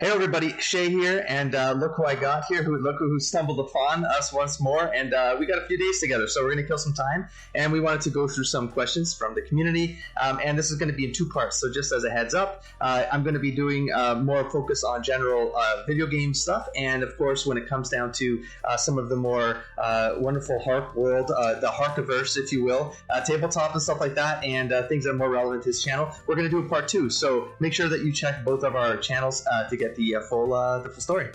Hey everybody, Shay here, and look who I got here. Look who stumbled upon us once more, and we got a few days together, so we're going to kill some time, and we wanted to go through some questions from the community, and this is going to be in two parts, so just as a heads up, I'm going to be doing more focus on general video game stuff, and of course when it comes down to some of the more wonderful Hark world, the Harkiverse, if you will, tabletop and stuff like that, and things that are more relevant to this channel, we're going to do a part two, so make sure that you check both of our channels to get the full story.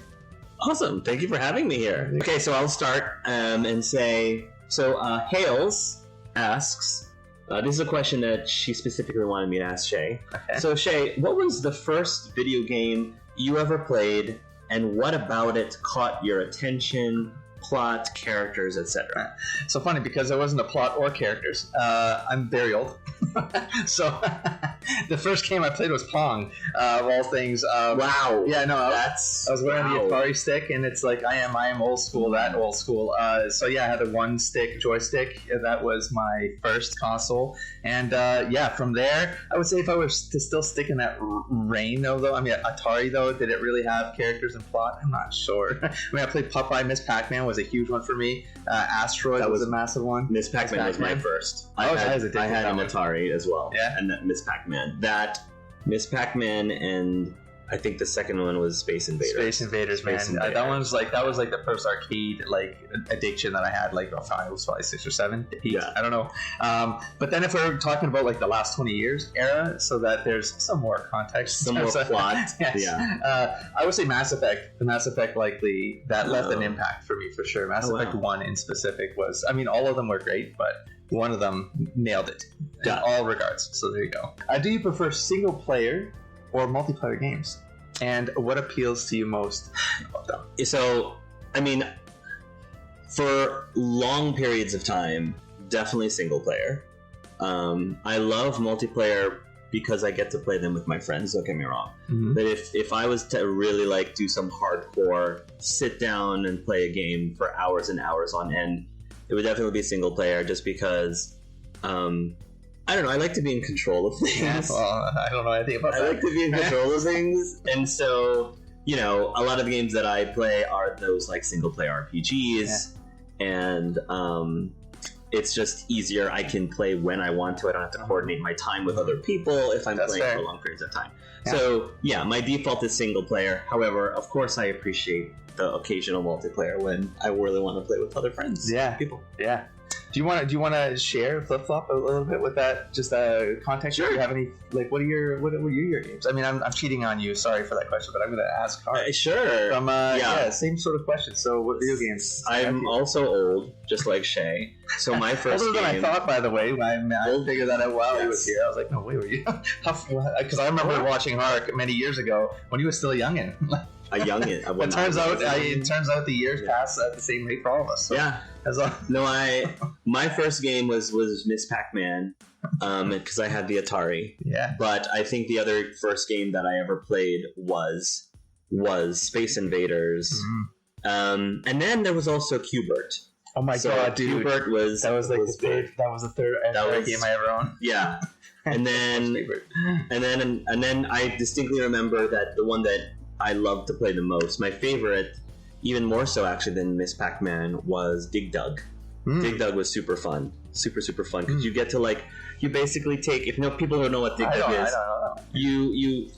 Awesome. Thank you for having me here. Okay, so I'll start and say, Hales asks, this is a question that she specifically wanted me to ask Shay. Okay. So Shay, what was the first video game you ever played, and what about it caught your attention? Plot, characters, etc. So funny because there wasn't a plot or characters. I'm very old. So the first game I played was Pong, of all things. Wow. Yeah, no, I was wearing the Atari stick, and it's like I am old school, that old school. So yeah, I had a one stick joystick. That was my first console, and yeah, from there, I would say if I was to still stick in that reign, though, I mean Atari though, did it really have characters and plot? I'm not sure. I mean, I played Popeye, Miss Pac-Man was a huge one for me. Asteroid was a massive one. Miss Pac-Man was my first. I had an Atari as well. Yeah, and Miss Pac-Man. That Miss Pac-Man, and I think the second one was Space Invaders. Space Invaders, man. That was like the first arcade addiction that I had. Like I was probably 6 or 7. Yeah, I don't know. But then if we're talking about like the last 20 years era, so that there's some more context, some more plot. Yes. Yeah. I would say Mass Effect. The Mass Effect that left an impact for me for sure. Mass Effect 1 in specific was. I mean, all of them were great, but one of them nailed it in all regards. So there you go. Do you prefer single player or multiplayer games, and what appeals to you most about them? So, I mean, for long periods of time, definitely single player. I love multiplayer because I get to play them with my friends, don't get me wrong. Mm-hmm. But if I was to really do some hardcore sit down and play a game for hours and hours on end, it would definitely be single player, just because I don't know, I like to be in control of things. Yeah, well, I don't know anything about that. I like to be in control of things, and so, a lot of the games that I play are those single player RPGs, and it's just easier. I can play when I want to. I don't have to coordinate my time with other people if I'm playing for long periods of time. Yeah. So, yeah, my default is single player. However, of course, I appreciate the occasional multiplayer when I really want to play with other friends. Yeah, people. Yeah. Do you want to share flip flop a little bit with that? Just context. Sure. Do you have any what are your games? I mean, I'm cheating on you. Sorry for that question, but I'm going to ask Hark. Sure. From same sort of question. So, what video games? I'm also old, just like Shay. So my first older game. than I thought, by the way. I figured that out while he was here. I was like, no way, were you? Because I remember watching Hark many years ago when he was still a youngin. A youngin. It turns out the years pass at the same rate for all of us. So. Yeah. No, my first game was Miss Pac-Man, because I had the Atari. Yeah. But I think the other first game that I ever played was Space Invaders. Mm-hmm. And then there was also Q*bert. Oh my god, dude! Q*bert was the third game I ever owned. Yeah. And then I distinctly remember that the one that I loved to play the most, my favorite, even more so actually than Miss Pac-Man, was Dig Dug. Dig Dug was super fun, super fun, because you get to you basically take, if people don't know what Dig Dug is, you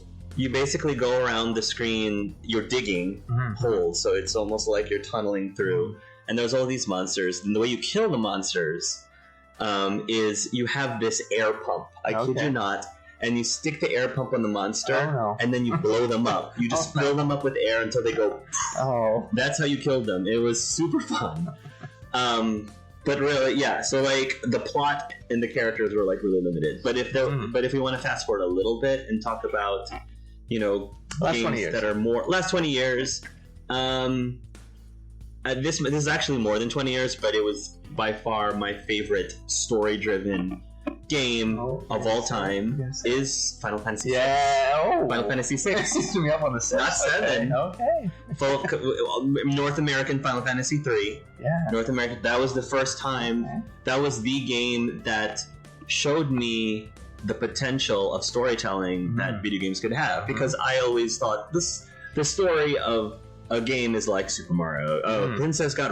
basically go around the screen, you're digging holes, so it's almost like you're tunneling through, and there's all these monsters, and the way you kill the monsters is you have this air pump. I kid you not. And you stick the air pump on the monster, and then you blow them up. You just fill them up with air until they go. Oh, that's how you killed them. It was super fun. But really, yeah. So the plot and the characters were really limited. But if we want to fast forward a little bit and talk about last 20 years that are more last 20 years. This is actually more than 20 years, but it was by far my favorite story-driven game of all time is Final Fantasy VI. Final Fantasy VI. You me up on the 6. Not 7. Okay. North American Final Fantasy 3. Yeah. North American. That was the first time. Okay. That was the game that showed me the potential of storytelling that video games could have. Because I always thought the story of a game is like Super Mario. Oh, princess got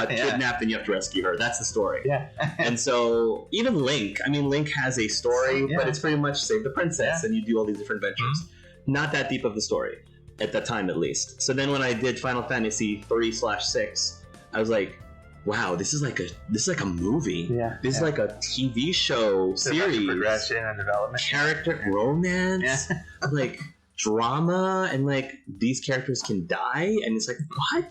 kidnapped and you have to rescue her. That's the story. Yeah. And so even Link, I mean, Link has a story, but it's pretty much save the princess and you do all these different adventures. Not that deep of a story at the time, at least. So then when I did Final Fantasy 3/6, I was like, wow, this is like a movie. Yeah. This is like a TV show series. Progression and development. Character romance. Yeah. Like drama, and like these characters can die, and it's like, what?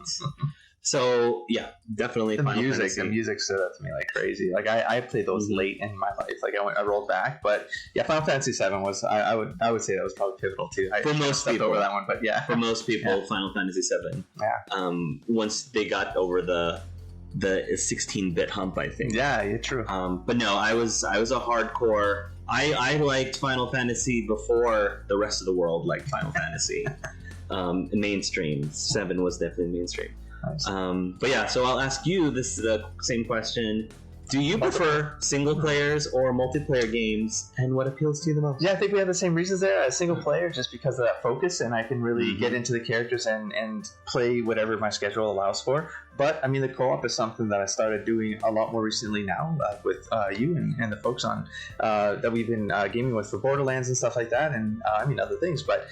So yeah, definitely the Final music. Fantasy. The music stood out to me like crazy. Like I played those late in my life. Like I rolled back, but yeah, Final Fantasy VII was I would say that was probably pivotal too. For most people, over that one, but yeah, for most people, Final Fantasy VII. Yeah. Once they got over the 16-bit hump, I think. Yeah, true. But no, I was a hardcore. I liked Final Fantasy before the rest of the world liked Final Fantasy. Mainstream. 7 was definitely mainstream. Nice. But yeah, so I'll ask you this same question. Do you prefer single players or multiplayer games, and what appeals to you the most? Yeah, I think we have the same reasons there. As single player, just because of that focus, and I can really get into the characters and play whatever my schedule allows for. But I mean, the co-op is something that I started doing a lot more recently now with you and the folks on that we've been gaming with for Borderlands and stuff like that, and I mean other things. But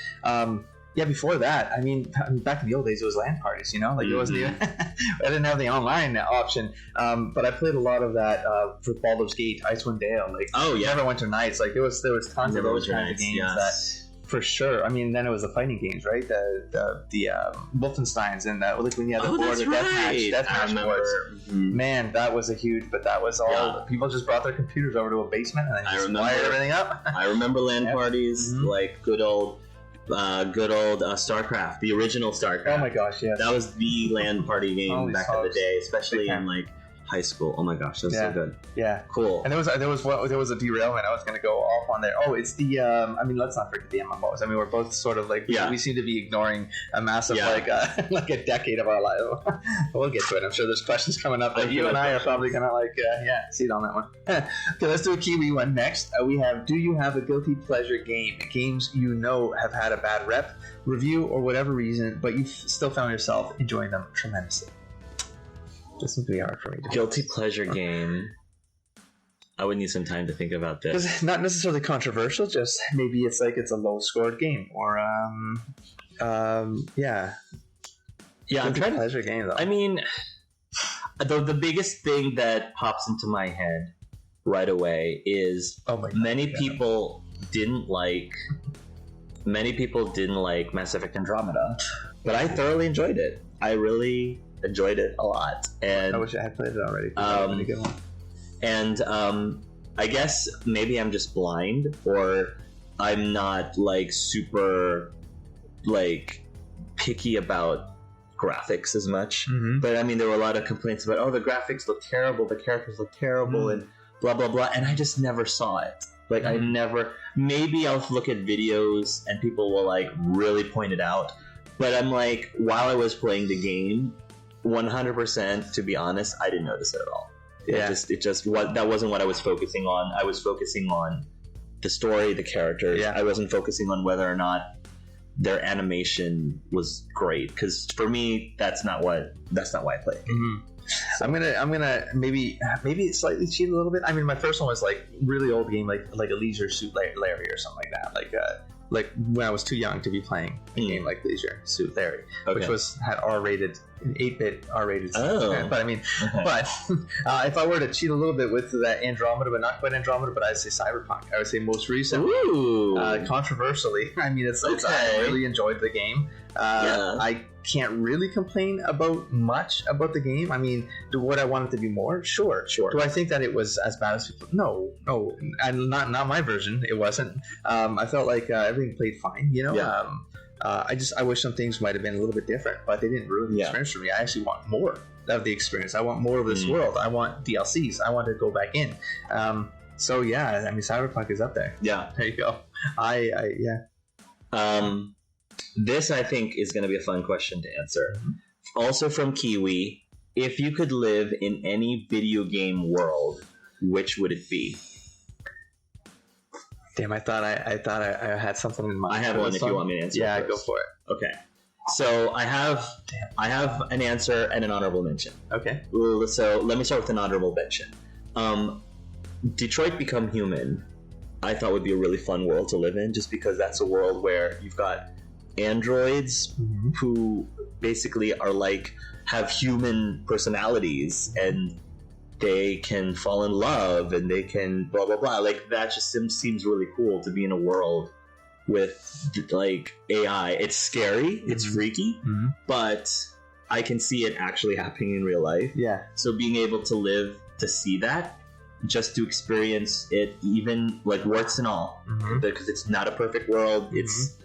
yeah, before that, I mean, back in the old days, it was LAN parties, you know? Like, it wasn't even... I didn't have the online option, but I played a lot of that for Baldur's Gate, Icewind Dale. Like, Neverwinter Nights. Like, there was tons of those kinds of games that... For sure. I mean, then it was the fighting games, right? The Wolfensteins and like when you had the border deathmatch boards. Man, that was a huge. But that was all. People just brought their computers over to a basement and they just wired everything up. I remember LAN parties, like good old StarCraft, the original StarCraft. Oh my gosh, yes. That was the LAN party game back in the day, especially in like high school. Oh my gosh, that was so good. Yeah, cool. And there was a derailment. I was going to go off on there. Oh, it's the. I mean, let's not forget the MMOs. I mean, we're both sort of like we seem to be ignoring a massive like a decade of our life. We'll get to it. I'm sure there's questions coming up that you and I are probably going to see it on that one. Okay, let's do a Kiwi one next. We have: do you have a guilty pleasure game? Games you know have had a bad rep, review, or whatever reason, but you still found yourself enjoying them tremendously. This would be hard for me. Guilty pleasure game. I would need some time to think about this. It's not necessarily controversial. Just maybe it's a low scored game, or I'm trying to pleasure game though. I mean, the biggest thing that pops into my head right away is many people didn't like Mass Effect Andromeda, but I thoroughly enjoyed it. I really enjoyed it a lot, and I wish I had played it already. A good one. And I guess maybe I'm just blind, or I'm not like super like picky about graphics as much. But I mean, there were a lot of complaints about the graphics look terrible, the characters look terrible, and blah blah blah. And I just never saw it. Like I never. Maybe I'll look at videos and people will like really point it out. But I'm like, while I was playing the game, 100%, to be honest, I didn't notice it at all. That wasn't what I was focusing on. I was focusing on the story, the characters. Yeah. I wasn't focusing on whether or not their animation was great, because for me, that's not why I play a game. So. I'm gonna maybe slightly cheat a little bit. I mean, my first one was like really old game, like a Leisure Suit Larry or something like that. Like when I was too young to be playing a game like Leisure Suit Larry, which had R-rated, 8-bit R-rated. But I mean, if I were to cheat a little bit with that Andromeda, but not quite Andromeda, but I'd say Cyberpunk. I would say most recently. Controversially, I mean, I really enjoyed the game. I can't really complain about much about the game. I mean, would I want it to be more? Sure. Do I think that it was as bad as people? No, and not my version. It wasn't. I felt like everything played fine. You know. I wish some things might have been a little bit different, but they didn't ruin the experience for me. I actually want more of the experience. I want more of this world. I want DLCs. I want to go back in. So yeah, I mean, Cyberpunk is up there. Yeah, there you go. This, I think, is going to be a fun question to answer. Also from Kiwi, if you could live in any video game world, which would it be? Damn, I thought I had something in mind. I have one if you want me to answer. Yeah, first. Go for it. Okay. So I have an answer and an honorable mention. Okay. So let me start with an honorable mention. Detroit Become Human, I thought would be a really fun world to live in, just because that's a world where you've got androids who basically are like have human personalities, and they can fall in love, and they can blah blah blah. Like that just seems really cool to be in a world with like AI. It's scary, it's freaky, but I can see it actually happening in real life. Yeah. So being able to live to see that, just to experience it, even like warts and all, because it's not a perfect world. It's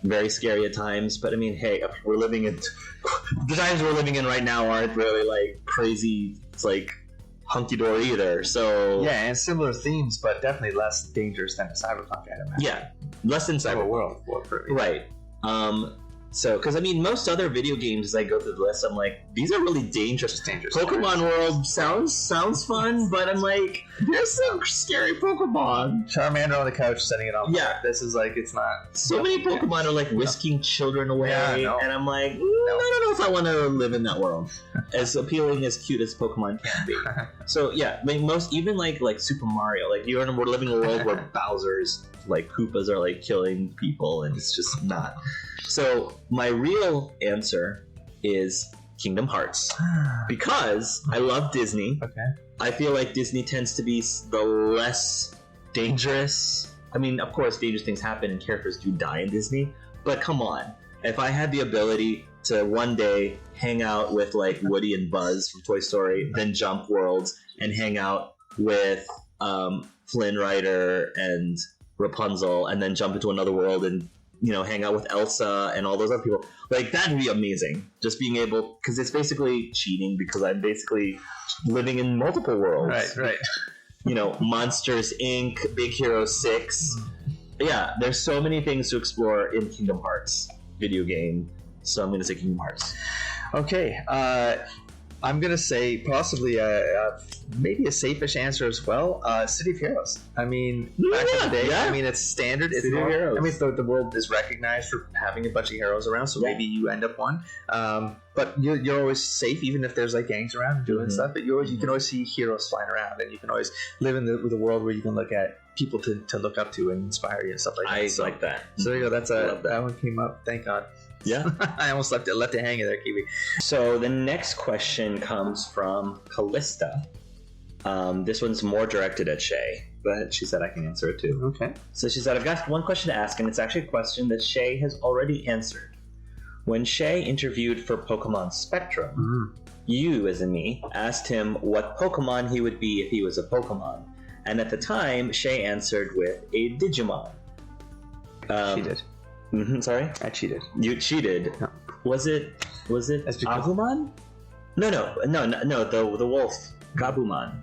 very scary at times, but I mean, hey, we're living in the times we're living in right now aren't really like crazy. It's like hunky-dory either. So yeah, and similar themes, but definitely less dangerous than Cyberpunk, I'd imagine. yeah, less than Cyberpunk. World, right? So, because I mean, most other video games, as I go through the list, I'm like, these are really dangerous. Pokemon World sounds fun, but I'm like, there's some scary Pokemon. Charmander on the couch setting it on. Yeah, this is like, it's not. So many Pokemon are like whisking children away, and I'm like, I don't know if I want to live in that world. As appealing, as cute as Pokemon can be. So yeah, I mean, even like Super Mario, like we're living in a world where Bowser's like Koopas are like killing people, and it's just not. So my real answer is Kingdom Hearts, because I love Disney. Okay. I feel like Disney tends to be the less dangerous. I mean, of course, dangerous things happen and characters do die in Disney, but come on. If I had the ability to one day hang out with like Woody and Buzz from Toy Story, then jump worlds and hang out with Flynn Rider and Rapunzel, and then jump into another world and hang out with Elsa and all those other people. Like, that'd be amazing. Just being able, because it's basically cheating, because I'm basically living in multiple worlds. Right. Monsters Inc., Big Hero 6. Yeah, there's so many things to explore in Kingdom Hearts video game. So I'm going to say Kingdom Hearts. Okay. I'm going to say possibly maybe a safe-ish answer as well. City of Heroes. I mean, back in the day, I mean, it's standard. It's City of Heroes. I mean, the world is recognized for having a bunch of heroes around, so maybe you end up one. But you're always safe, even if there's like gangs around and doing stuff. But you can always see heroes flying around, and you can always live in the world where you can look at people to look up to and inspire you and stuff like that. I like that. So there you go. That one came up. Thank God. Yeah. I almost left it hanging there, Kiwi. So the next question comes from Callista. This one's more directed at Shay, but she said I can answer it too. Okay. So she said, I've got one question to ask, and it's actually a question that Shay has already answered. When Shay interviewed for Pokemon Spectrum, you, as in me, asked him what Pokemon he would be if he was a Pokemon. And at the time, Shay answered with a Digimon. Cheated. Sorry? I cheated. You cheated. No. Was it Agumon? No, the wolf. Gabumon,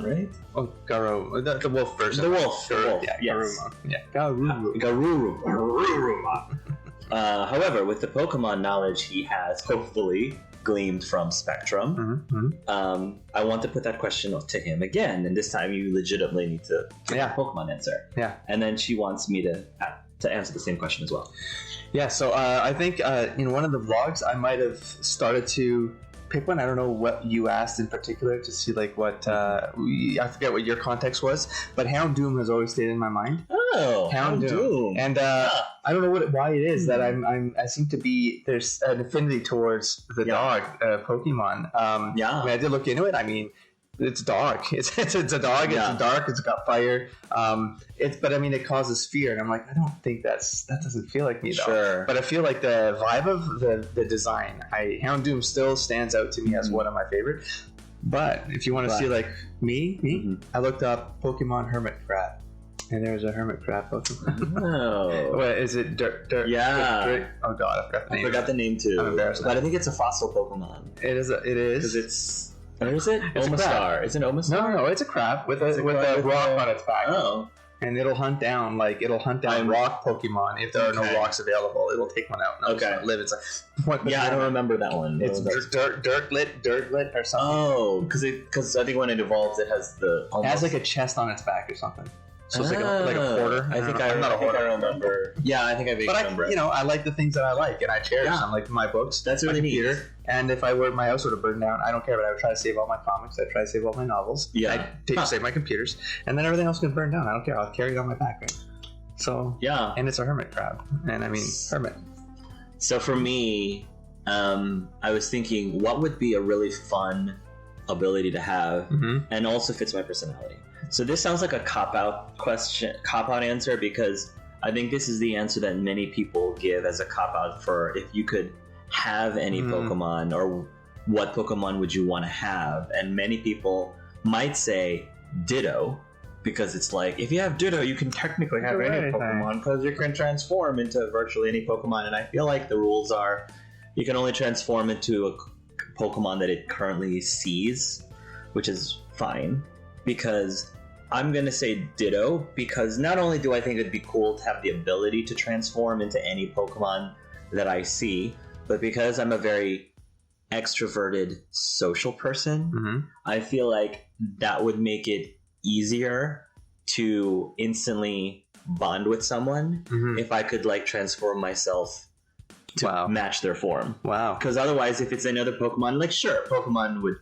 right? Oh, Garo. The wolf version. The wolf. Yeah, yes. Garurumon. Yeah, Garurumon. Garurumon. However, with the Pokemon knowledge he has hopefully gleaned from Spectrum, I want to put that question to him again, and this time you legitimately need to give a Pokemon answer. Yeah. And then she wants me to answer the same question as well. Yeah, so I think in one of the vlogs I might have started to pick one. I don't know what you asked in particular to see like what I forget what your context was, but Houndoom has always stayed in my mind. Oh, Houndoom. And I don't know why it is that I seem to be, there's an affinity towards the dog Pokemon. I mean, I did look into it. I mean, it's dark. It's a dog. It's dark. It's got fire. But I mean, it causes fear, and I'm like, I don't think that doesn't feel like me though. Sure. But I feel like the vibe of the design, Houndoom still stands out to me as one of my favorite. But if you want to see like me, I looked up Pokemon Hermit Crab. And there's a hermit crab Pokemon. Oh. What is it? Dirt? Yeah. Oh god, I forgot the name too. I'm embarrassed. But I think it's a fossil Pokemon. It is. Because it's. Where is it? It's Omastar. Is it Omastar? No, it's a crab with a rock on its back. Oh. And it'll hunt down rock Pokemon if there are no rocks available. It'll take one out. And live. It's like I don't remember that one. It's Dirtlet or something. Oh, because I think when it evolves, it has it has like a chest on its back or something. So it's like a quarter. I think I remember. Yeah, I think I remember. But I like the things that I like, and I cherish them, like my books. That's really neat. And if my house were to burn down, I don't care. But I would try to save all my comics. I try to save all my novels. Yeah, I save my computers, and then everything else can burn down. I don't care. I'll carry it on my back. Right? So yeah, and it's a hermit crab, and I mean hermit. So for me, I was thinking, what would be a really fun ability to have, and also fits my personality. So this sounds like a cop-out answer, because I think this is the answer that many people give as a cop-out for if you could have any Pokemon, or what Pokemon would you want to have? And many people might say Ditto, because it's like, if you have Ditto, you can technically have any Pokemon, because you can transform into virtually any Pokemon. And I feel like the rules are, you can only transform into a Pokemon that it currently sees, which is fine, because I'm going to say Ditto, because not only do I think it'd be cool to have the ability to transform into any Pokemon that I see, but because I'm a very extroverted social person, I feel like that would make it easier to instantly bond with someone if I could like transform myself to match their form. Wow. Because otherwise, if it's another Pokemon, like sure, Pokemon would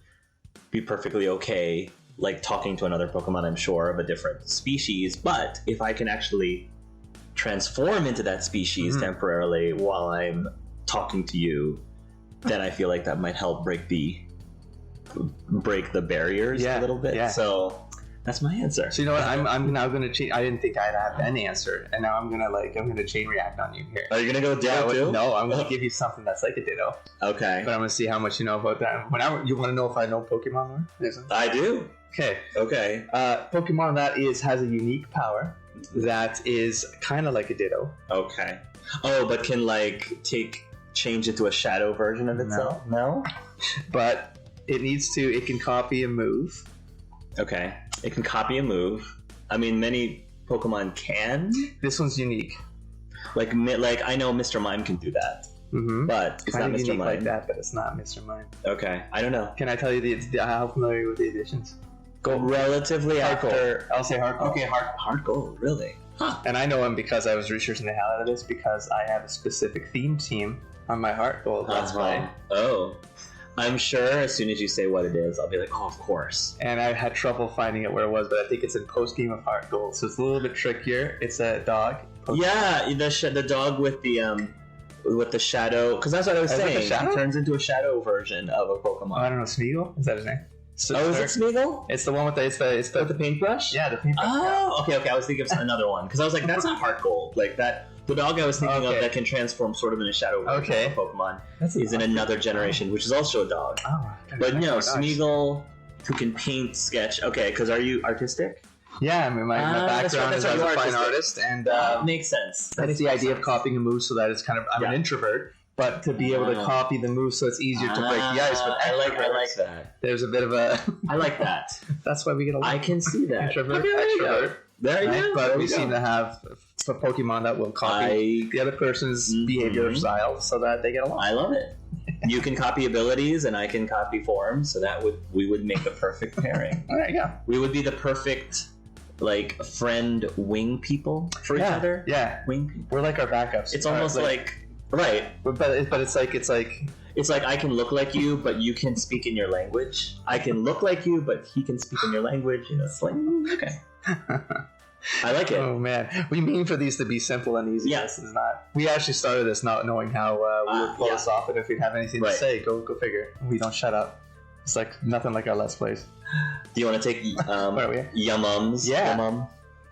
be perfectly okay like talking to another Pokemon, I'm sure, of a different species, but if I can actually transform into that species temporarily while I'm talking to you, then I feel like that might help break the barriers a little bit. So that's my answer. So you know what? I'm now going to change. I didn't think I'd have an answer, and now I'm gonna chain react on you here. Are you gonna go Ditto too? No, I'm gonna give you something that's like a Ditto. Okay. But I'm gonna see how much you know about that. You want to know if I know Pokemon more? I do. Okay. Pokemon that has a unique power that is kind of like a Ditto. Okay. Oh, but can like change into a shadow version of itself? No. But it can copy a move. Okay. It can copy a move. I mean, many Pokemon can. This one's unique. Like I know Mr. Mime can do that. But it's not Mr. Mime. Like that, but it's not Mr. Mime. Okay. I don't know. Can I tell you how familiar are you with the additions? Gold. Relatively after... I'll say Heart Gold. Okay, Heart Gold. Really? Huh. And I know him because I was researching the hell out of this, because I have a specific theme team on my Heart Gold. That's why. Oh. I'm sure as soon as you say what it is, I'll be like, oh, of course. And I had trouble finding it where it was, but I think it's in post-game of Heart Gold, so it's a little bit trickier. It's a dog. Yeah, the dog with the shadow, because that's what I was saying. It turns into a shadow version of a Pokemon. Oh, I don't know, Smeagol? Is that his name? So is it Smeagol? It's the one with the paintbrush? Yeah, the paintbrush. Oh, okay. I was thinking of another one, because I was like, that's not Heart Gold. Like that. The dog I was thinking of that can transform sort of in a shadow version of a Pokemon is in another generation, which is also a dog. Oh, but no, Smeagol, who can paint, sketch. Okay, because are you artistic? Yeah, I mean, my background is as a fine artist, and makes sense. That's the idea of copying a move, so that it's kind of I'm an introvert, but to be able to copy the move so it's easier to break the ice. But I like that. There's a bit of a. I like that. That's why we get along. I can see that. Introvert, extrovert. There you go. But we seem to have a Pokemon that will copy the other person's behavior or style, so that they get along. I love it. You can copy abilities, and I can copy forms, so we would make the perfect pairing. There you go. We would be the perfect like friend wing people for each other. Yeah, wing people. We're like our backups. It's almost like right, but it's like I can look like you, but you can speak in your language. I can look like you, but he can speak in your language. You know, it's like okay. I like it. Oh man, we mean for these to be simple and easy. Yes, it's not. We actually started this not knowing how we would pull this off, and if we'd have anything to say, go figure. We don't shut up. It's like nothing like our Let's Plays. Do you want to take Yum-Ums? Yeah. Yum-Um?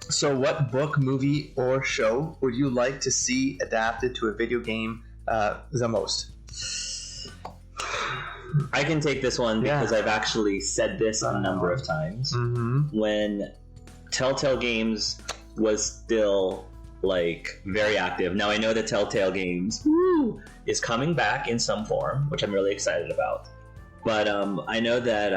So what book, movie, or show would you like to see adapted to a video game the most? I can take this one because I've actually said this a number of times. When Telltale Games was still like very active. Now I know that Telltale Games is coming back in some form, which I'm really excited about. But I know that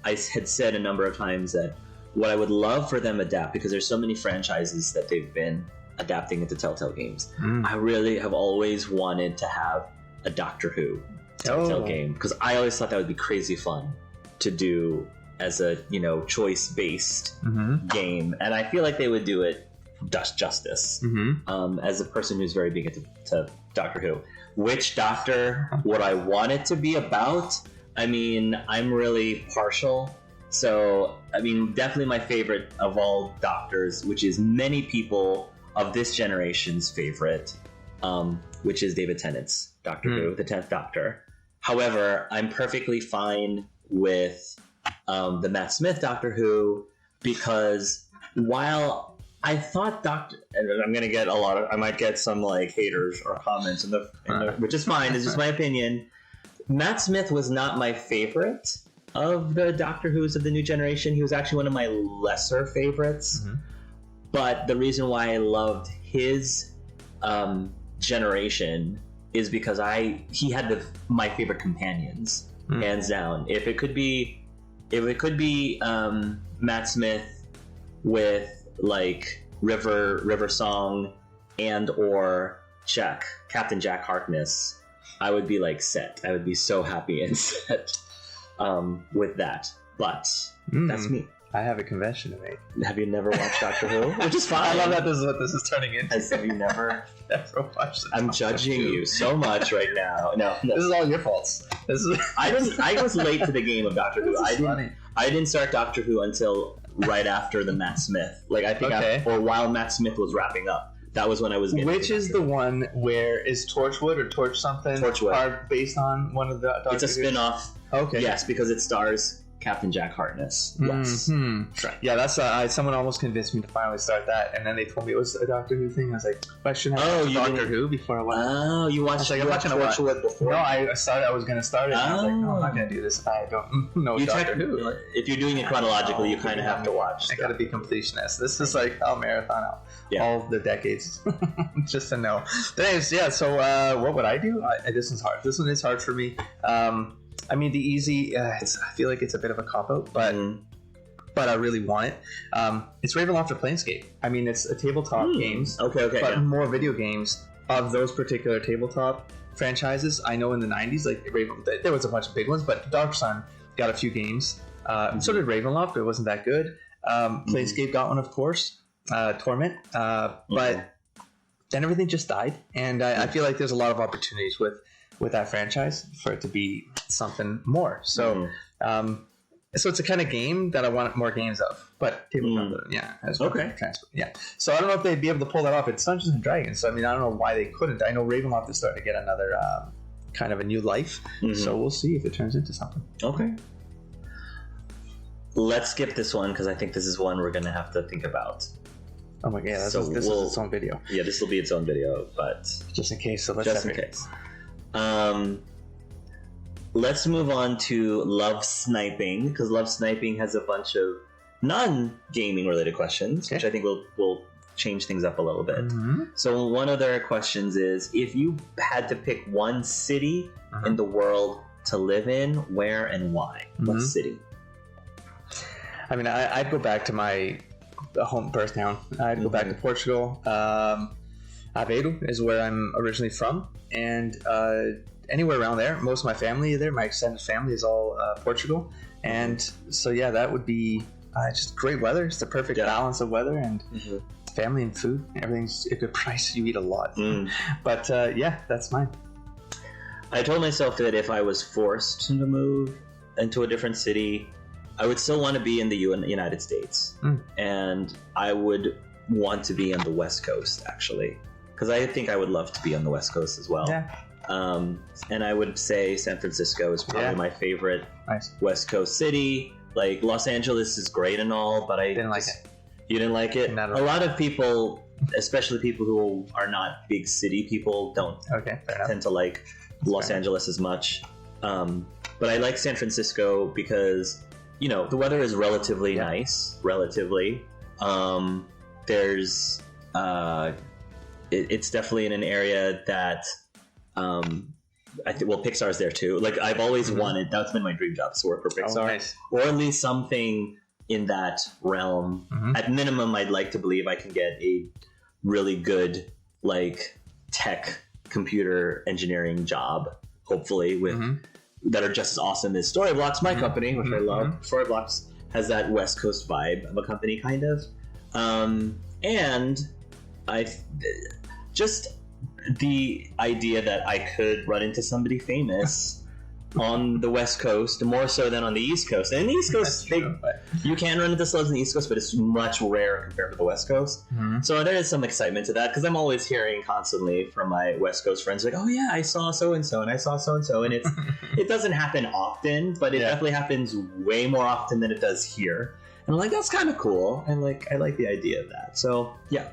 I had said a number of times that what I would love for them adapt, because there's so many franchises that they've been adapting into Telltale Games. I really have always wanted to have a Doctor Who Telltale game, because I always thought that would be crazy fun to do as a choice-based game, and I feel like they would do it justice. As a person who's very big into Doctor Who, which Doctor would I want it to be about? I mean, I'm really partial. So, I mean, definitely my favorite of all Doctors, which is many people of this generation's favorite, which is David Tennant's Doctor Who, the 10th Doctor. However, I'm perfectly fine with the Matt Smith Doctor Who, because while I thought and I'm going to get I might get some like haters or comments which is fine, it's just my opinion. Matt Smith was not my favorite of the Doctor Who's of the new generation. He was actually one of my lesser favorites. But the reason why I loved his generation is because he had my favorite companions, hands down. If it could be Matt Smith with like River Song and or Captain Jack Harkness, I would be like set. I would be so happy and set with that. But that's me. I have a confession to make. Have you never watched Doctor Who? Which is fine. I love that this is what this is turning into. Have you never watched I'm judging you so much right now. No. This is all your faults. I was late to the game of Doctor Who. I didn't start Doctor Who until right after the Matt Smith. Like I think or while Matt Smith was wrapping up. That was when I was getting Which is the one where is Torchwood or Torch something Torchwood based on one of the Doctor It's a spin-off. Okay. Yes, because it stars Captain Jack Harkness. Yes. Right. Yeah, that's someone almost convinced me to finally start that, and then they told me it was a Doctor Who thing. I was like, I shouldn't have watched Doctor Who before I went. Oh, you watched Torchwood before? No, I was going to start it, and I was like, no, I'm not going to do this if I don't know Doctor Who. If you're doing it chronologically, you kind of have to watch. I got to be completionist. This is like I'll marathon out all the decades just to know. But anyways, yeah, so what would I do? This one's hard. This one is hard for me. I mean, the easy, I feel like it's a bit of a cop-out, but I really want it. It's Ravenloft or Planescape. I mean, it's a tabletop games, but more video games of those particular tabletop franchises. I know in the 90s, like there was a bunch of big ones, but Dark Sun got a few games. So did Ravenloft, but it wasn't that good. Planescape got one, of course. Torment. But then everything just died. And I feel like there's a lot of opportunities with that franchise for it to be something more. So so it's a kind of game that I want more games of. But tabletop, yeah. So I don't know if they'd be able to pull that off. It's Dungeons and Dragons, so I mean I don't know why they couldn't. I know Ravenloft is starting to get another kind of a new life. So we'll see if it turns into something. Okay. Let's skip this one because I think this is one we're gonna have to think about. Oh my god, this is its own video. Yeah, this will be its own video, but just in case. So just in case. Let's move on to Love Sniping, because Love Sniping has a bunch of non-gaming related questions, which I think will change things up a little bit. So one of their questions is, if you had to pick one city in the world to live in, where and why? What city? I mean, I'd go back to my home birth town. I'd go back to Portugal. Aveiro is where I'm originally from, and anywhere around there. Most of my family is there. My extended family is all Portugal, and so yeah, that would be just great weather. It's the perfect balance of weather and family and food. Everything's a good price. You eat a lot, but yeah, that's mine. I told myself that if I was forced to move into a different city, I would still want to be in the United States, and I would want to be on the West Coast, actually, because I think I would love to be on the West Coast as well. Yeah. And I would say San Francisco is probably my favorite West Coast city. Like, Los Angeles is great and all, but I didn't like it. You didn't like it? Not a lot of people, especially people who are not big city people, don't tend to like Los Angeles as much. But I like San Francisco because, you know, the weather is relatively nice. Relatively. There's... it's definitely in an area that... I think Pixar's there too. Like, I've always wanted, that's been my dream job, to work for Pixar, or at least something in that realm. At minimum, I'd like to believe I can get a really good like tech computer engineering job, hopefully, with that are just as awesome as Storyblocks, my company, which I love. Storyblocks. has that West Coast vibe of a company, kind of. And I just the idea that I could run into somebody famous on the West Coast, more so than on the East Coast. And the East Coast, you can run into celebs on the East Coast, but it's much rarer compared to the West Coast. Mm-hmm. So there is some excitement to that, because I'm always hearing constantly from my West Coast friends, like, oh yeah, I saw so-and-so, and I saw so-and-so. And it doesn't happen often, but it definitely happens way more often than it does here. And I'm like, that's kind of cool. I like the idea of that. So, yeah.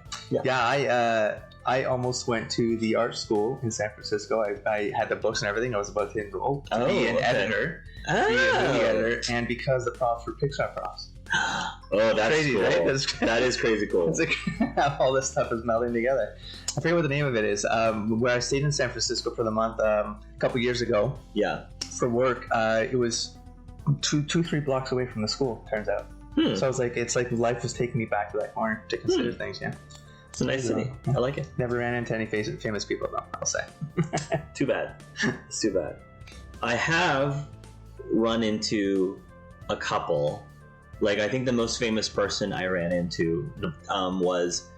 I almost went to the art school in San Francisco. I had the books and everything. I was about to enroll to be an editor. Be a movie editor. And because the props were Pixar props. Oh, that's crazy, cool. Right? That is crazy cool. It's like all this stuff is melding together. I forget what the name of it is. Where I stayed in San Francisco for the month a couple years ago. Yeah. For work, it was 3 blocks away from the school, turns out. So I was like, it's like life was taking me back to that corner to consider things, yeah. It's a nice city. I like it. Never ran into any famous people, though, I'll say. Too bad. It's too bad. I have run into a couple. Like, I think the most famous person I ran into was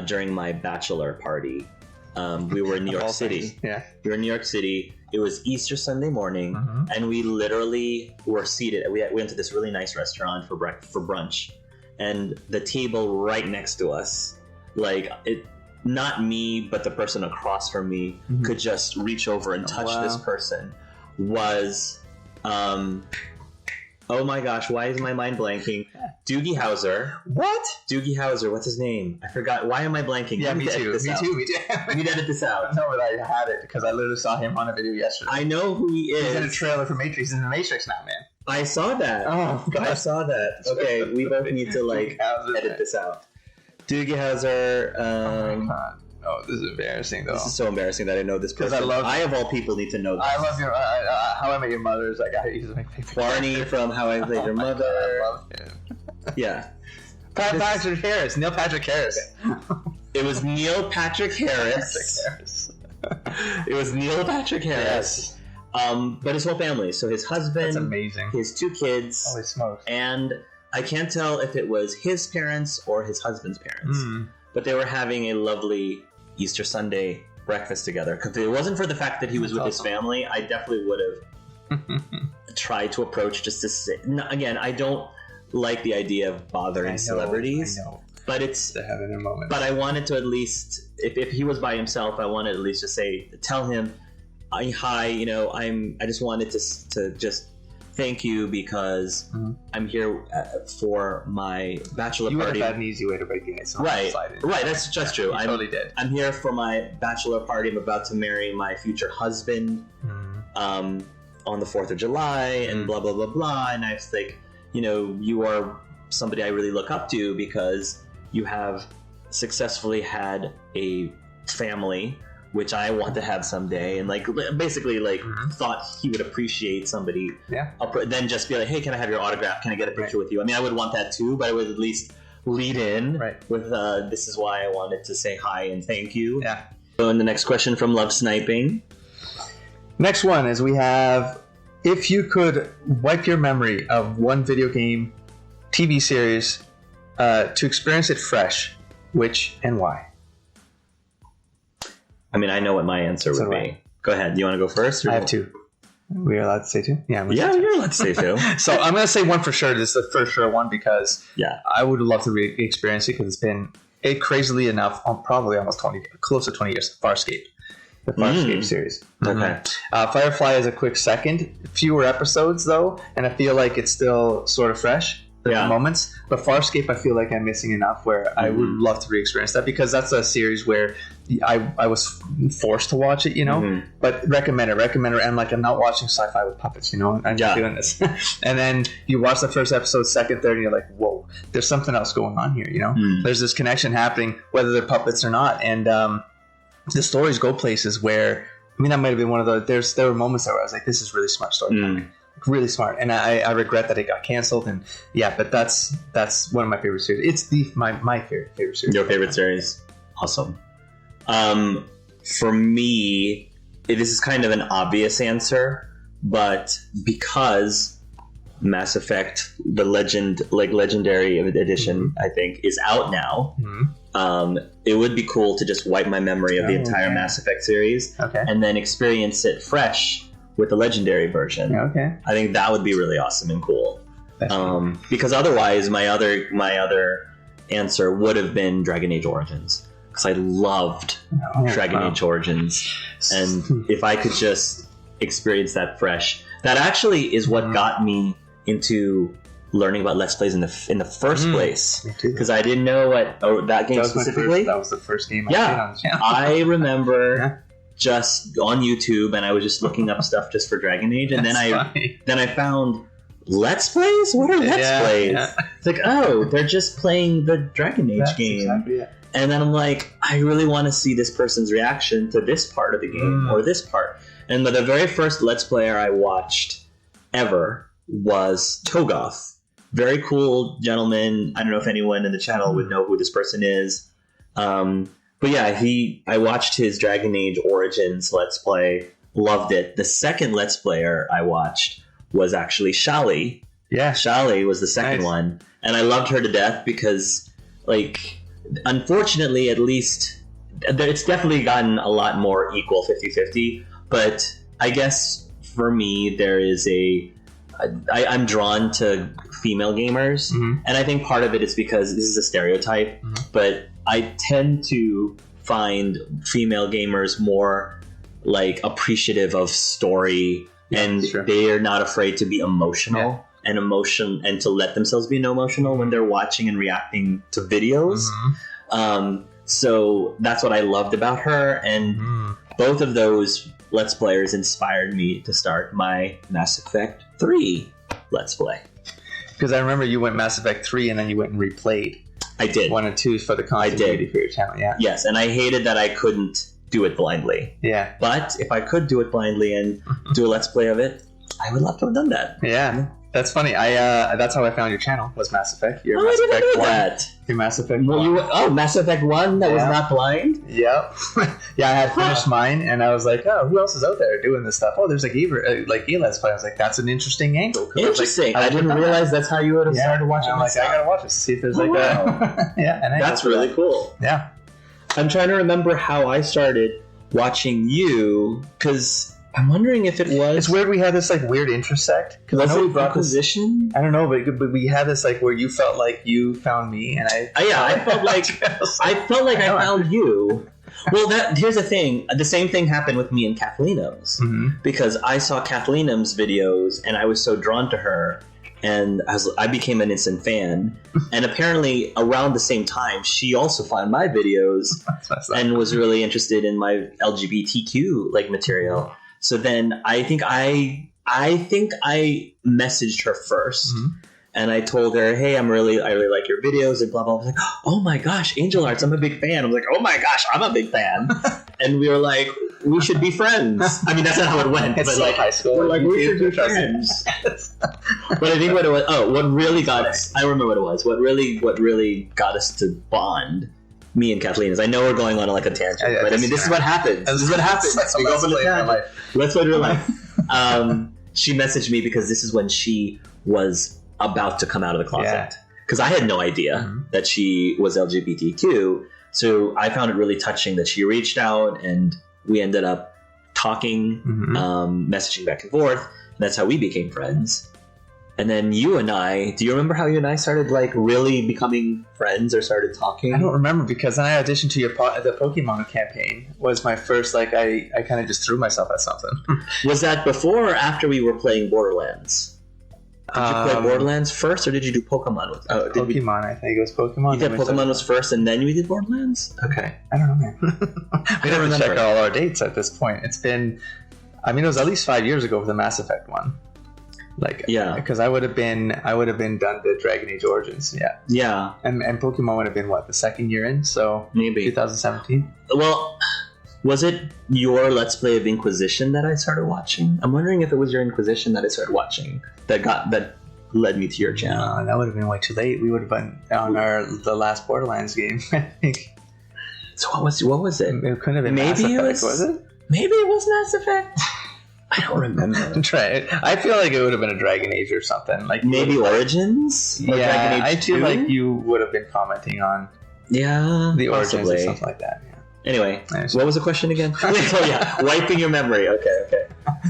during my bachelor party. We were in New York City. Yeah. We were in New York City. It was Easter Sunday morning, and we literally were seated. We went to this really nice restaurant for brunch, and the table right next to us, like it, not me, but the person across from me could just reach over and touch this person. Was, oh my gosh, why is my mind blanking? Doogie Howser. What? Doogie Howser, what's his name? I forgot. Why am I blanking? Yeah, me too. We need to edit this out. No, but I had it because I literally saw him on a video yesterday. I know who he is. He's in a trailer for Matrix. He's in the Matrix now, man. I saw that. Oh, God. I saw that. Okay, we both need to edit this out. Doogie Howser. Oh my God. Oh, this is embarrassing, though. This is so embarraing that I know this person. I of all people need to know this. I love your How I Met Your Mother. Is like he's my favorite. Barney from How I Met Your Mother. I love him. Yeah. Neil Patrick Harris. It was Neil Patrick Harris. It was Neil Patrick Harris. Yes. But his whole family. So his husband. That's amazing. His 2 kids. Holy smokes. And I can't tell if it was his parents or his husband's parents. But they were having a lovely Easter Sunday breakfast together. Because if it wasn't for the fact that he was with his family, I definitely would have tried to approach just to say. Again, I don't like the idea of bothering celebrities. I know. But it's to have in a moment. But I wanted to at least, if he was by himself, I wanted at least to tell him, hi, I just wanted to just thank you because I'm here for my bachelor party. You would have had an easy way to break the ice. Right. That's just true. I totally did. I'm here for my bachelor party. I'm about to marry my future husband on the 4th of July and blah, blah, blah, blah. And I was like, you are somebody I really look up to because you have successfully had a family, which I want to have someday, and basically thought he would appreciate somebody. Yeah. Then just be like, hey, can I have your autograph? Can I get a picture with you? I mean, I would want that too, but I would at least lead in with this is why I wanted to say hi and thank you. Yeah. So, and the next question from Love Sniping. Next one is we have, if you could wipe your memory of one video game, TV series, to experience it fresh, which and why? I mean, I know what my answer would be. Go ahead. Do you want to go first? I have 2. We are allowed to say 2? Yeah, you're allowed to say 2. So I'm going to say one for sure. This is the for sure one because I would love to re-experience it because it's been, crazily enough, probably almost close to 20 years, Farscape. The Farscape series. Okay. Firefly is a quick second. Fewer episodes, though, and I feel like it's still sort of fresh. Moments, but Farscape I feel like I'm missing enough where I would love to re-experience that because that's a series where I was forced to watch it, but recommend it and I'm not watching sci-fi with puppets, I'm just doing this. And then you watch the first episode, second, third, and you're like, whoa, there's something else going on here, there's this connection happening whether they're puppets or not, and the stories go places where that might have been one of the there were moments there where I was like, this is really smart storytelling. Really smart, and I regret that it got canceled. And but that's one of my favorite series. It's my favorite series. Your favorite series, awesome. For me, this is kind of an obvious answer, but because Mass Effect, the legendary edition, I think, is out now. It would be cool to just wipe my memory of the entire Mass Effect series, and then experience it fresh with the legendary version. I think that would be really awesome and cool. Because otherwise, my other answer would have been Dragon Age Origins, because I loved Dragon Age Origins, and if I could just experience that fresh, that actually is what got me into learning about Let's Plays in the first place, because I didn't know that game specifically. That was the first game I played on the channel. I remember just on YouTube, and I was just looking up stuff just for Dragon Age, and then I found Let's Plays. What are Let's Plays? It's like, oh, they're just playing the Dragon Age game. Exactly it. And then I'm like, I really want to see this person's reaction to this part of the game or this part. And the very first Let's Player I watched ever was Togoth. Very cool gentleman. I don't know if anyone in the channel would know who this person is. But yeah, I watched his Dragon Age Origins Let's Play. Loved it. The second Let's Player I watched was actually Shali. Yeah. Shali was the second one. And I loved her to death because, like, unfortunately, at least, it's definitely gotten a lot more equal 50-50. But I guess for me, there is I'm drawn to female gamers. And I think part of it is because this is a stereotype, but I tend to find female gamers more like appreciative of story, and they are not afraid to be emotional and to let themselves be emotional when they're watching and reacting to videos. So that's what I loved about her, and both of those Let's Players inspired me to start my Mass Effect 3 Let's Play. Because I remember you went Mass Effect 3 and then you went and replayed. I did. 1 and 2 for the continuity for your channel, Yes, and I hated that I couldn't do it blindly. Yeah. But if I could do it blindly and do a Let's Play of it, I would love to have done that. Yeah. That's funny. That's how I found your channel, was Mass Effect. Your Mass I didn't Effect know 1. That. Your Mass Effect 1. Mass Effect 1 that was not blind? Yep. I had finished mine, and I was like, oh, who else is out there doing this stuff? Oh, there's like a Let's Play. I was like, that's an interesting angle. Interesting. I didn't realize that's how you would have started watching. I'm like, I gotta watch this, see if there's like a... and that's really cool. Yeah. I'm trying to remember how I started watching you, because... I'm wondering if it was... It's weird we had this, like, weird intersect. Was it Inquisition? I don't know, but we had this, like, where you felt like you found me, and I... I felt like I found you. Well, here's the thing. The same thing happened with me and Kathleen M's. Because I saw Kathleen M's videos, and I was so drawn to her, and I became an instant fan. And apparently, around the same time, she also found my videos and was really interested in my LGBTQ, like, material. So then I think I messaged her first, and I told her, "Hey, I really like your videos," and blah blah. I was like, "Oh my gosh, AngelArts, I'm a big fan." I was like, "Oh my gosh, I'm a big fan," and we were like, "We should be friends." I mean, that's not how it went. It's but like high school. We're like, we should be friends. But I think what it was. Oh, what really got us? I remember what it was. What really got us to bond. Me and Kathleen is. I know we're going on like a tangent, but I mean, this is what happens. This is what happens. We go from the tangent. Let's play real life. She messaged me because this is when she was about to come out of the closet. Because I had no idea that she was LGBTQ. So I found it really touching that she reached out, and we ended up talking, messaging back and forth. And that's how we became friends. And then you and I, do you remember how you and I started like really becoming friends or started talking? I don't remember, because I auditioned to the Pokemon campaign was my first, like, I kind of just threw myself at something. Was that before or after we were playing Borderlands? Did you play Borderlands first, or did you do Pokemon? Pokemon, I think it was Pokemon. You did Pokemon was first, and then we did Borderlands? Okay. I don't know, man. We have to check all our dates at this point. It's been, I mean, it was at least 5 years ago for the Mass Effect one. Like, because I would have been done the Dragon Age Origins, and Pokemon would have been the second year in, so maybe 2017. Well, was it your Let's Play of Inquisition that I started watching? I'm wondering if it was your Inquisition that I started watching that led me to your channel. No, that would have been way too late. We would have been on the last Borderlands game, I think. So what was it? It couldn't have been maybe Mass Effect, was it? Maybe it was Mass Effect. I don't remember. I feel like it would have been a Dragon Age or something. Like Maybe Origins? Or yeah, Dragon Age I feel 2? like you would have been commenting on the Origins or something like that. Yeah. Anyway, what was the question again? Oh yeah, wiping your memory. Okay.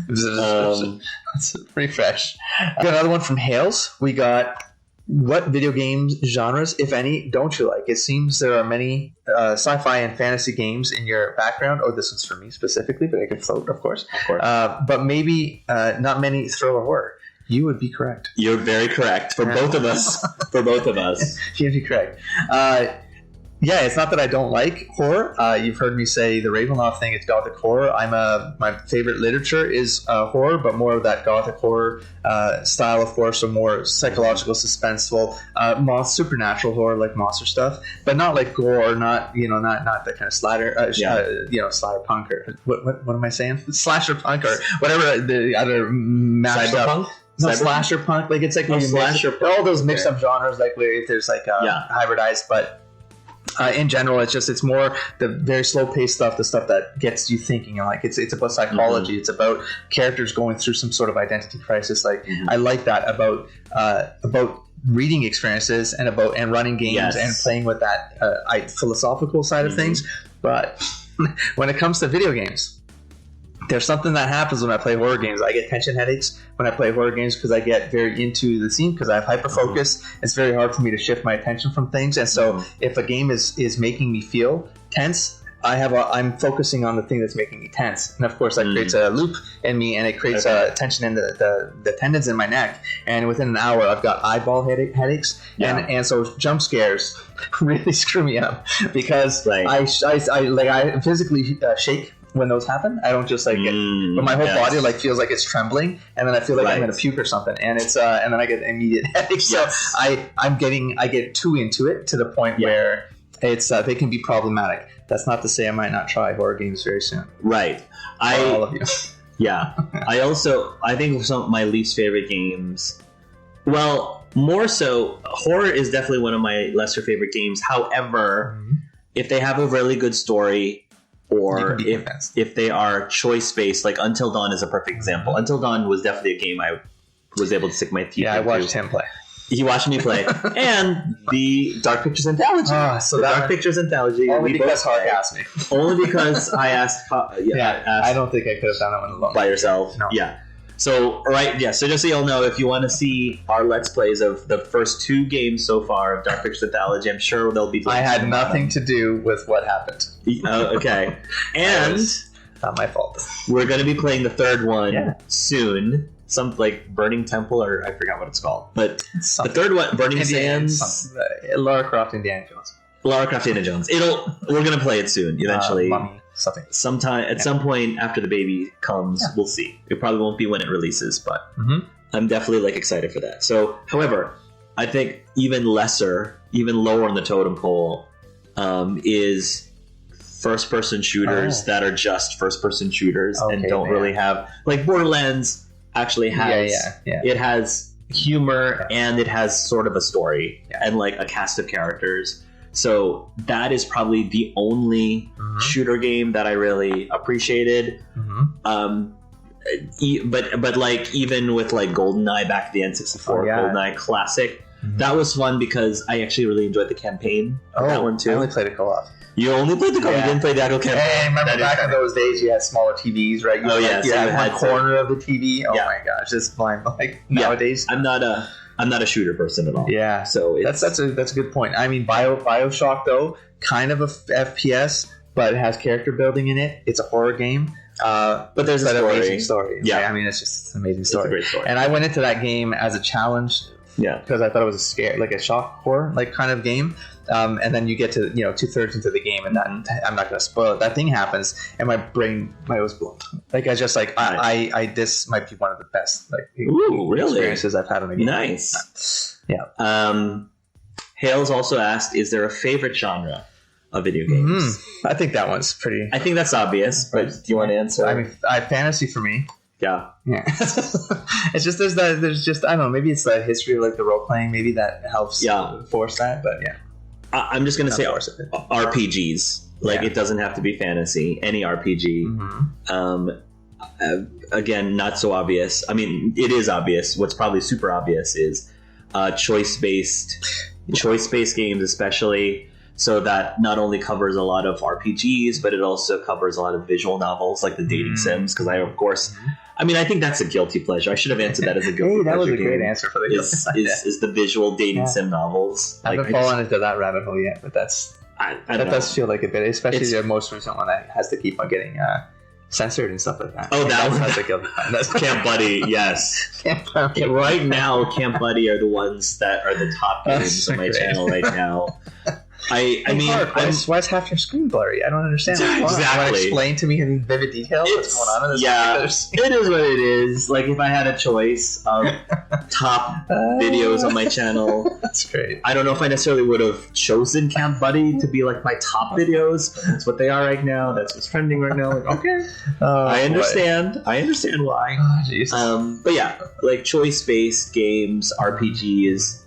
Let's refresh. We got another one from Hales. We got, what video games genres, if any, don't you like? It seems there are many sci-fi and fantasy games in your background. Oh, this one's for me specifically, but I can float, of course. But maybe not many thriller horror. You would be correct. You're very correct for both of us. You'd be correct. Yeah, it's not that I don't like horror. You've heard me say the Ravenloft thing. It's gothic horror. My favorite literature is horror, but more of that gothic horror style of horror, so more psychological, suspenseful, supernatural horror, like monster stuff, but not like gore, not that kind of slasher, slasher punk or what am I saying? Slasher punk or whatever the other mashed Cyberpunk? up. No, slasher punk. Like it's like all those mixed up genres, like where there's like hybridized, but. In general, it's more the very slow paced stuff, the stuff that gets you thinking. Like it's about psychology. It's about characters going through some sort of identity crisis. Like I like that about reading experiences and running games and playing with that philosophical side of things. But when it comes to video games, there's something that happens when I play horror games. I get tension headaches when I play horror games because I get very into the scene because I have hyperfocus. It's very hard for me to shift my attention from things. And so if a game is making me feel tense, I'm focusing on the thing that's making me tense. And of course that creates a loop in me, and it creates tension in the tendons in my neck. And within an hour I've got eyeball headaches. And so jump scares really screw me up because I physically shake when those happen. I don't just like get, but my whole body like feels like it's trembling, and then I feel like I'm gonna puke or something, and it's and then I get immediate headache. So I get too into it to the point where it's they can be problematic. That's not to say I might not try horror games very soon. Right. All of you. Yeah. I think some of my least favorite games. Well, more so, horror is definitely one of my lesser favorite games. However, if they have a really good story, or if they are choice-based, like Until Dawn is a perfect example. Until Dawn was definitely a game I was able to stick my teeth into. Yeah, I watched him play. He watched me play. And the Dark Pictures Anthology. Dark Pictures Anthology. Only because Hark asked me. Only because I asked. I don't think I could have done that one alone. By yourself? No. Yeah. So, so just so you'll know, if you want to see our Let's Plays of the first 2 games so far of Dark Pictures Anthology, I'm sure they'll be... I had nothing to do with what happened. Okay. And... not my fault. We're going to be playing the 3rd one soon. Some, like, Burning Temple, or I forgot what it's called. But the 3rd one, Burning Sands... Lara Croft, Indiana Jones. Lara Croft, Indiana Jones. We're going to play it soon, eventually. Mummy. Something. At some point after the baby comes, we'll see. It probably won't be when it releases, but I'm definitely like excited for that. So, however, I think even lower on the totem pole, is first-person shooters that are just first-person shooters and don't really have, like Borderlands actually has. It has humor and it has sort of a story and like a cast of characters. So that is probably the only shooter game that I really appreciated. But like even with like GoldenEye back at the N64, GoldenEye Classic, that was fun because I actually really enjoyed the campaign. That one too. I only played a co-op. You only played the co-op. You didn't play the actual campaign. Hey, remember back in those days, you had smaller TVs, right? You had one corner of the TV. Oh my gosh, it's fine. Like nowadays, I'm not a shooter person at all. Yeah, so that's a good point. I mean, BioShock though, kind of a FPS, but it has character building in it. It's a horror game, but there's an amazing story. Yeah, I mean, it's just an amazing story. It's a great story. And I went into that game as a challenge. Yeah, because I thought it was a shock horror like kind of game. And then you get to 2/3 into the game, and that I'm not going to spoil it. That thing happens, and my brain was blown. Like I just like this might be one of the best experiences I've had on a game. Nice. Yeah. Hales also asked, "Is there a favorite genre of video games?" I think that one's pretty. I think that's obvious, but do you want to answer? I mean, fantasy for me. Yeah. It's just there's just I don't know, maybe it's the history of like the role playing, maybe that helps force that, but I'm just gonna say RPGs. Like it doesn't have to be fantasy, any RPG. again, not so obvious. I mean, it is obvious. What's probably super obvious is choice-based games, especially. So that not only covers a lot of RPGs, but it also covers a lot of visual novels like the dating sims. Because I think that's a guilty pleasure. I should have answered that as a guilty pleasure. That was a game. great answer for the is the visual dating sim novels. I haven't fallen into that rabbit hole yet, but that does feel like a bit, especially the most recent one that has to keep on getting censored and stuff like that. Oh, that one. That's a guilty. That's Camp Buddy, yes. Right now, Camp Buddy are the ones that are the top games on my channel right now. I mean, why is half your screen blurry? I don't understand. Exactly. Want to explain to me in vivid detail what's going on in this? Yeah, it is what it is. Like, if I had a choice of top videos on my channel, that's great. I don't know if I necessarily would have chosen Camp Buddy to be like my top videos, but that's what they are right now. That's what's trending right now. Like, okay, I understand. Boy. I understand why. Oh, but yeah, like choice-based games, RPGs.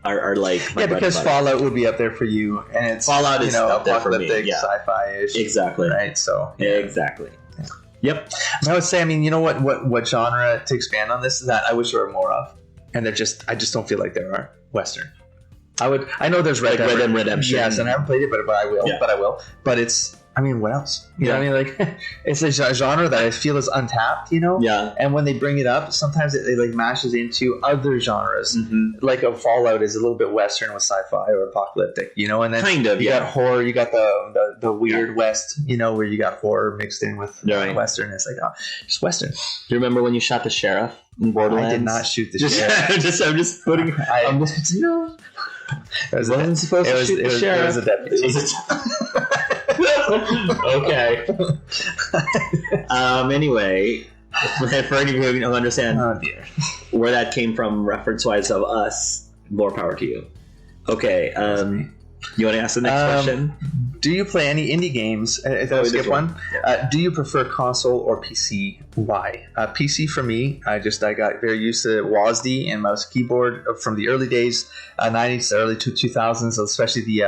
Are like because Fallout would be up there for you, and it's Fallout is up there for me. Yeah. Sci-fi-ish, exactly, right? So exactly. Yep. I would say, I mean, you know what genre to expand on this that I wish there were more of, and I just don't feel like there are Western. I know there's Red Dead Redemption. Yes, and I haven't played it, but I will. Yeah. But it's. I mean, what else? You know what I mean? Like, it's a genre that I feel is untapped, you know? Yeah. And when they bring it up, sometimes it like mashes into other genres. Mm-hmm. Like a Fallout is a little bit Western with sci-fi or apocalyptic, you know? And then you got horror, you got the weird West, you know, where you got horror mixed in with Western. It's like, just Western. Do you remember when you shot the sheriff in Borderlands? I did not shoot the sheriff. I'm just putting... It wasn't supposed to shoot the sheriff. It was a deputy. Okay. Anyway, for any of you who don't understand where that came from, reference-wise of us, more power to you. Okay. You want to ask the next question? Do you play any indie games? If I skip one. Yeah. Do you prefer console or PC? Why? PC for me. I got very used to WASD and mouse keyboard from the early days, 90s, early 2000s, especially the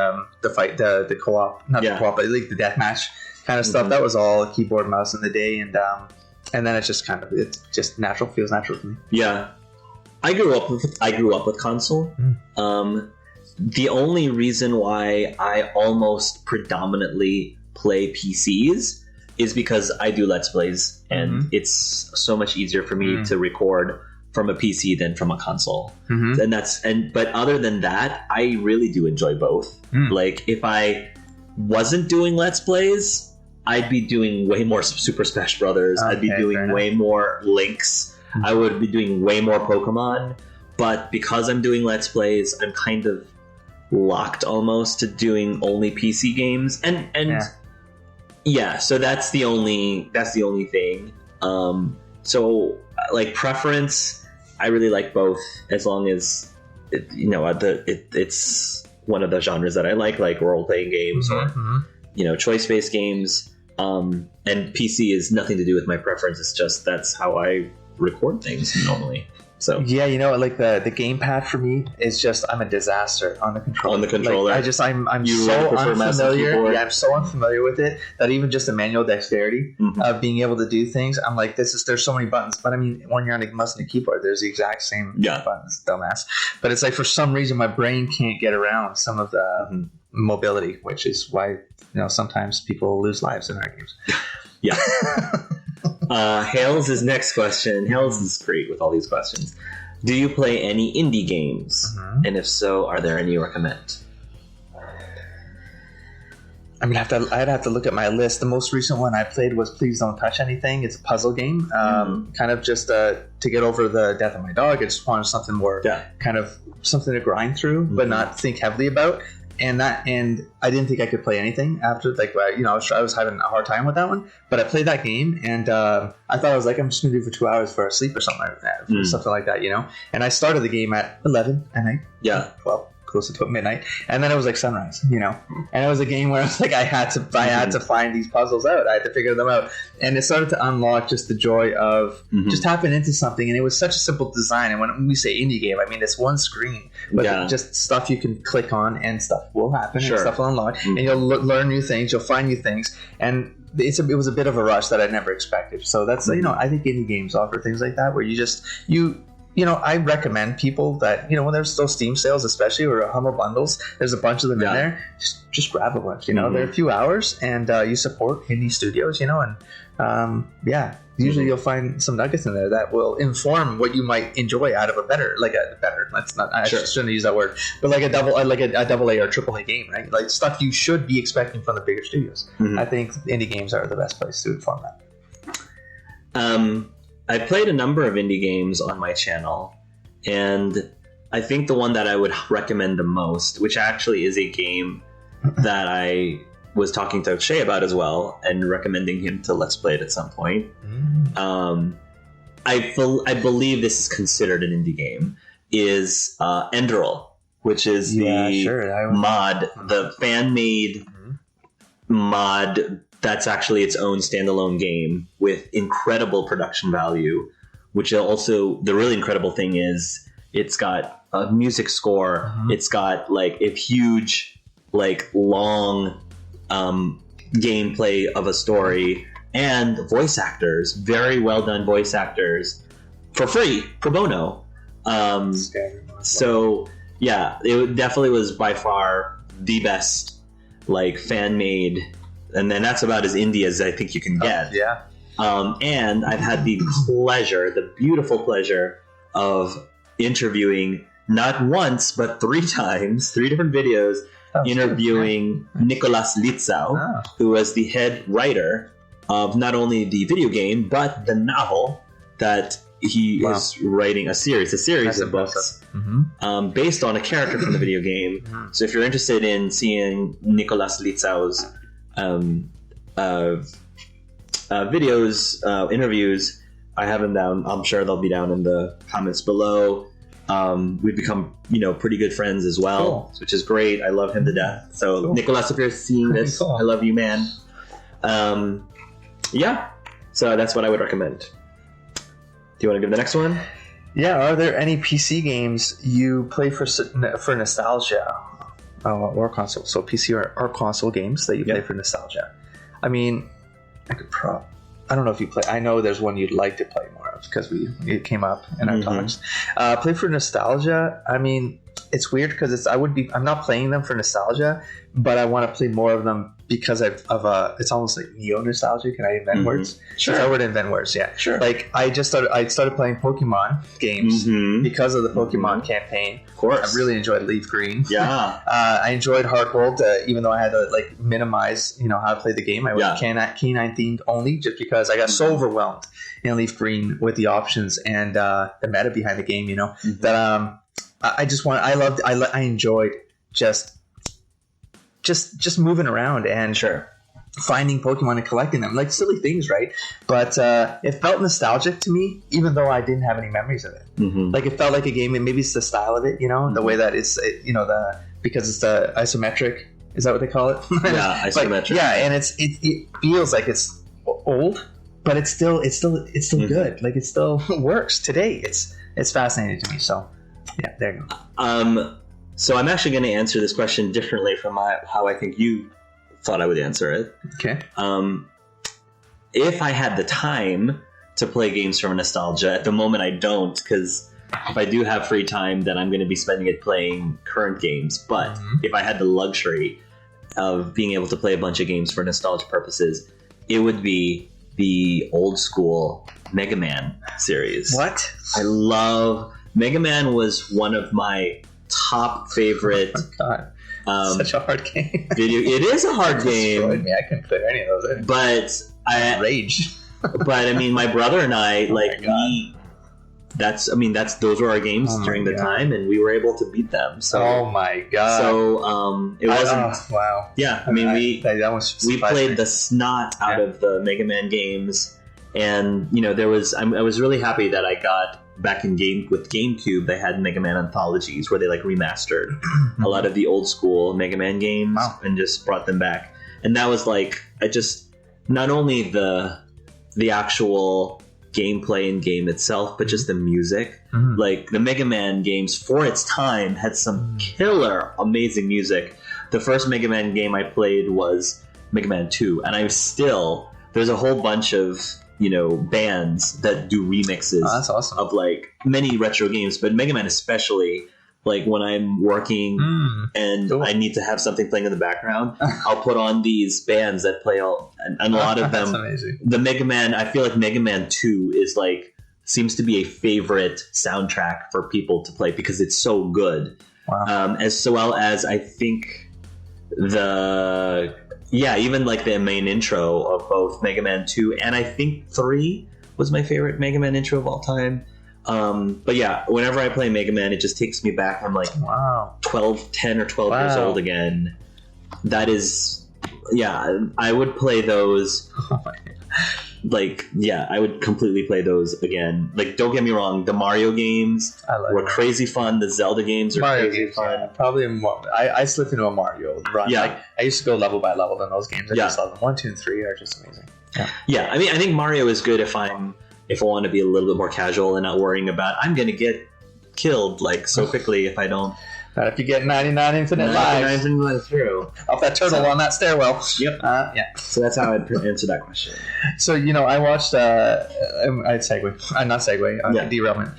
co-op, not the co-op, but like the deathmatch kind of stuff. That was all keyboard, mouse in the day, and then it's just feels natural to me. Yeah, I grew up with console. The only reason why I almost predominantly play PCs is because I do Let's Plays, and it's so much easier for me to record from a PC than from a console. But other than that, I really do enjoy both. Like, if I wasn't doing Let's Plays, I'd be doing way more Super Smash Brothers. I'd be doing way more Links. I would be doing way more Pokemon. But because I'm doing Let's Plays, I'm kind of locked almost to doing only PC games, and so that's the only thing. So like preference, I really like both, as long as it's one of the genres that I like role playing games or choice based games. And PC is nothing to do with my preference. It's just that's how I record things normally. So yeah, like the gamepad for me is just I'm a disaster on the controller. Like, I'm so unfamiliar. Yeah, I'm so unfamiliar with it that even just the manual dexterity of being able to do things, I'm like, there's so many buttons. But I mean, when you're on a mouse and a keyboard, there's the exact same buttons, dumbass. But it's like for some reason my brain can't get around some of the mobility, which is why sometimes people lose lives in our games. Yeah. Hales' next question. Hales is great with all these questions. Do you play any indie games? And if so, are there any you recommend? I mean, I'd have to look at my list. The most recent one I played was Please Don't Touch Anything. It's a puzzle game. Kind of just to get over the death of my dog. I just wanted something more, kind of something to grind through, but not think heavily about. And I didn't think I could play anything after, I was having a hard time with that one. But I played that game, and I thought I was like, I'm just going to do it for 2 hours for sleep or something like that, something like that, And I started the game at 11 at night. Yeah. 12, close to midnight, and then it was like sunrise, And it was a game where I was like, I had to find these puzzles out. I had to figure them out, and it started to unlock just the joy of just tapping into something. And it was such a simple design. And when we say indie game, I mean it's one screen, but just stuff you can click on, and stuff will happen, and stuff will unlock, and you'll learn new things, you'll find new things. And it was a bit of a rush that I never expected. So that's I think indie games offer things like that where I recommend people that when there's those Steam sales, especially or humble bundles, there's a bunch of them in there. Just grab a bunch. They're a few hours, and you support indie studios. And usually you'll find some nuggets in there that will inform what you might enjoy out of a better. Let's not. I shouldn't use that word, but like a double A or triple A game, right? Like stuff you should be expecting from the bigger studios. I think indie games are the best place to inform that. I played a number of indie games on my channel, and I think the one that I would recommend the most, which actually is a game that I was talking to Shay about as well, and recommending him to Let's Play it at some point. I believe this is considered an indie game, is Enduro, which is the fan-made mod that's actually its own standalone game with incredible production value, which also, the really incredible thing is it's got a music score, it's got like a huge, like long gameplay of a story, and voice actors, very well done voice actors, for free, pro bono. So yeah, it definitely was by far the best like fan-made, and then that's about as indie as I think you can get. And I've had the beautiful pleasure of interviewing not once but 3 times, 3 different videos, interviewing Nicolas Litzau, who was the head writer of not only the video game but the novel that he is writing, a series of books based on a character from the video game. So if you're interested in seeing Nicolas Litzau's videos, interviews, I have them down. I'm sure they'll be down in the comments below. We've become, pretty good friends as well, which is great. I love him to death. So Nicolas, if you're seeing this, I love you, man. So that's what I would recommend. Do you want to give the next one? Yeah. Are there any PC games you play for nostalgia? Or console? So PC or console games that you play for nostalgia. I mean, I don't know if you play. I know there's one you'd like to play more of because it came up in our talks. Play for nostalgia. I mean, it's weird because I'm not playing them for nostalgia, but I want to play more of them because it's almost like neo-nostalgia. Can I invent words? Sure. If I were to invent words, yeah. Sure. Like I started playing Pokemon games because of the Pokemon campaign. Of course. I really enjoyed Leaf Green. Yeah. I enjoyed Heartgold, even though I had to like minimize, how to play the game. I was canine themed only just because I got so overwhelmed in Leaf Green with the options and the meta behind the game, that I enjoyed just moving around and finding Pokemon and collecting them, like silly things, right? But it felt nostalgic to me, even though I didn't have any memories of it. Like it felt like a game, and maybe it's the style of it, the way that it's, because it's the isometric. Is that what they call it? Yeah, isometric. And it feels like it's old, but it's still good. Like it still works today. It's fascinating to me. So yeah, there you go. So I'm actually going to answer this question differently from how I think you thought I would answer it. Okay. If I had the time to play games from nostalgia, at the moment I don't, because if I do have free time, then I'm going to be spending it playing current games. But if I had the luxury of being able to play a bunch of games for nostalgia purposes, it would be the old school Mega Man series. What? I love Mega Man. Was one of my top favorite. Oh my God. Such a hard game. It is a hard game. Destroyed me. I couldn't play any of those. But rage. But I mean, my brother and I those were our games during the time, and we were able to beat them. So, oh my God! So it wasn't. Wow. Yeah, I mean, we played the snot out of the Mega Man games, and I was really happy that I got back in with GameCube. They had Mega Man anthologies where they like remastered a lot of the old school Mega Man games and just brought them back, and that was like not only the actual gameplay and game itself, but just the music. Like the Mega Man games for its time had some killer amazing music. The first Mega Man game I played was Mega Man 2, and there's a whole bunch of bands that do remixes that's awesome. of like many retro games, but Mega Man especially. Like when I'm working and I need to have something playing in the background, I'll put on these bands that play and a lot of them. That's amazing. The Mega Man, I feel like Mega Man 2 is like seems to be a favorite soundtrack for people to play because it's so good. Wow. As well as I think even like the main intro of both Mega Man 2 and I think 3 was my favorite Mega Man intro of all time. But yeah, whenever I play Mega Man, it just takes me back. I'm like 10 or 12 years old again. That is, I would play those. I would completely play those again. Like, don't get me wrong, the Mario games were crazy fun. The Zelda games are crazy fun. Yeah, probably I slipped into a Mario run. Yeah. Like, I used to go level by level in those games. I just love them. 1, 2, and 3 are just amazing. Yeah. I mean, I think Mario is good if I want to be a little bit more casual and not worrying about I'm going to get killed like so quickly if I don't. Not if you get 99 infinite lives. Through. Off that turtle on that stairwell. Yep. So that's how I'd answer that question. So, I watched, I'd segue. Not segue. Derailment.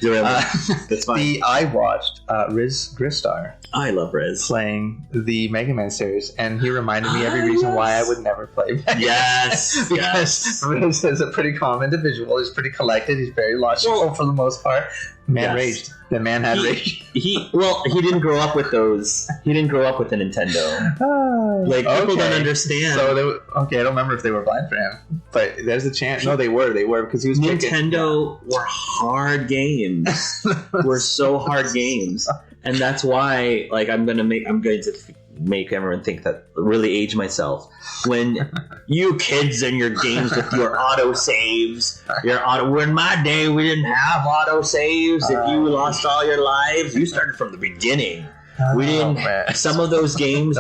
That's fine. I watched Riz Gristar. I love Riz. Playing the Mega Man series, and he reminded me every reason why I would never play Mega Man. Yes. Because Riz is a pretty calm individual. He's pretty collected. He's very logical for the most part. Raged. The man had rage. He didn't grow up with those. He didn't grow up with a Nintendo. People don't understand. So I don't remember if they were blind for him, but there's a chance. No, they were because he was Nintendo were hard games. Were so hard games, and that's why I'm going to make everyone think that really age myself when you kids and your games with your auto saves in my day we didn't have auto saves. If you lost all your lives, you started from the beginning. We didn't some of those games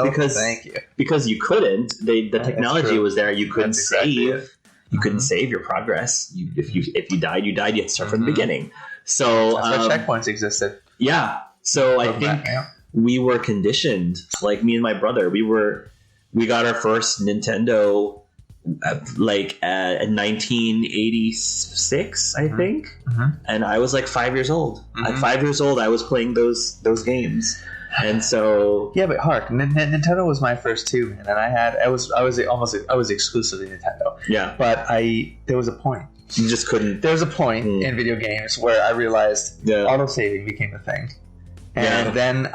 because you couldn't. The technology was there. You couldn't save. You couldn't save your progress. If you died, you died. You had to start from the beginning. So that's why checkpoints existed. Yeah. So I think we were conditioned, like me and my brother. We got our first Nintendo in 1986, I think, and I was like 5 years old. At 5 years old, I was playing those games, and so but hark, Nintendo was my first too, and I was exclusively Nintendo. Yeah, but there was a point. You just couldn't. There was a point in video games where I realized autosaving became a thing. And then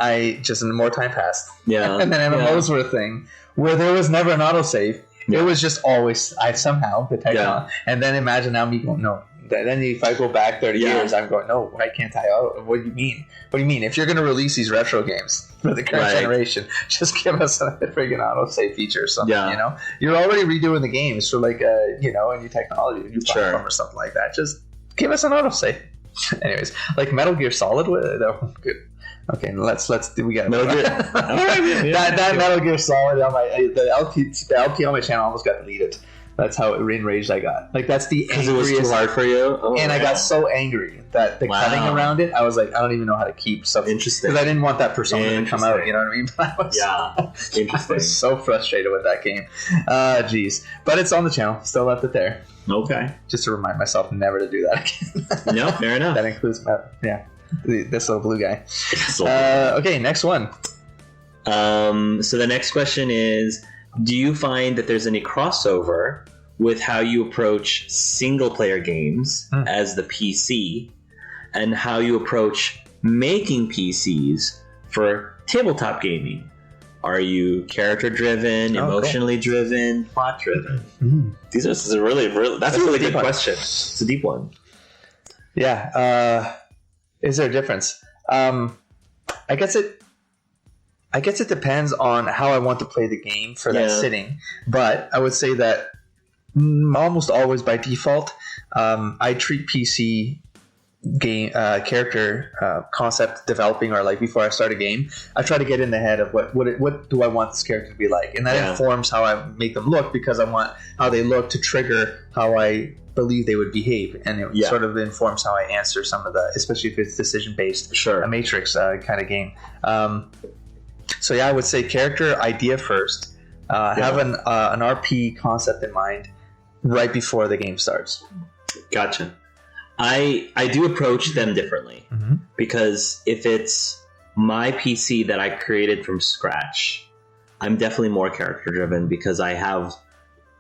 more time passed. Yeah. And then MMOs were a thing where there was never an autosave. Yeah. It was just always, the technology. And then imagine now me going, no. Then if I go back 30 years, I'm going, no, why can't I What do you mean? What do you mean? If you're going to release these retro games for the current generation, just give us a friggin' autosave feature or something, You're already redoing the games for a new technology, a new platform or something like that. Just give us an autosave. Anyways, like Metal Gear Solid, good. Okay, let's we got Metal Gear. that Metal Gear Solid on the LP on my channel almost got deleted. That's how enraged I got. Like that's the angriest. It was too hard for you. I got so angry that the cutting around it, I was like, I don't even know how to keep something. Interesting. Because I didn't want that persona to come out. You know what I mean? But Interesting. I was so frustrated with that game. Jeez, but it's on the channel. Still left it there. Okay. Just to remind myself never to do that again. No, fair enough. That includes this little blue guy. Okay, next one. So the next question is, do you find that there's any crossover with how you approach single-player games as the PC and how you approach making PCs for tabletop gaming? Are you character-driven, emotionally driven, plot-driven? Mm-hmm. That's a really good question. It's a deep one. Yeah. Is there a difference? I guess it depends on how I want to play the game for that sitting. But I would say that almost always by default, I treat PC game character concept developing, or like before I start a game, I try to get in the head of what do I want this character to be like, and that informs how I make them look, because I want how they look to trigger how I believe they would behave, and it sort of informs how I answer some of the, especially if it's decision based, a Matrix kind of game. So I would say character idea first, have an RP concept in mind right before the game starts. Gotcha. I do approach them differently because if it's my PC that I created from scratch, I'm definitely more character driven because I have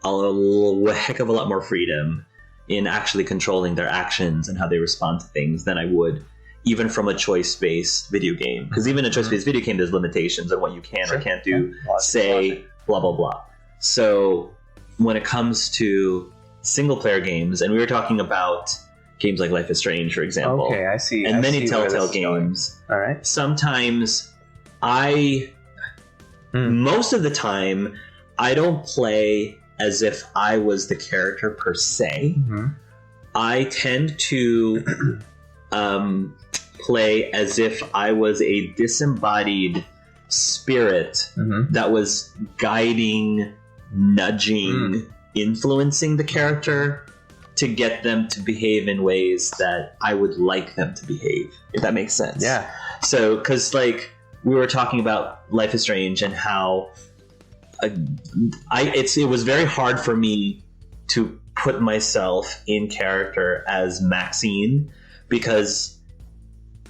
a heck of a lot more freedom in actually controlling their actions and how they respond to things than I would even from a choice-based video game. Because even a choice-based video game, there's limitations on what you can or can't do, say, blah, blah, blah. So when it comes to single-player games, and we were talking about games like Life is Strange, for example. Okay, I see. And many Telltale games. All right. Sometimes most of the time, I don't play as if I was the character per se. I tend to play as if I was a disembodied spirit that was guiding, nudging, influencing the character to get them to behave in ways that I would like them to behave, if that makes sense. Yeah. So, because like we were talking about Life is Strange and how it was very hard for me to put myself in character as Maxine because,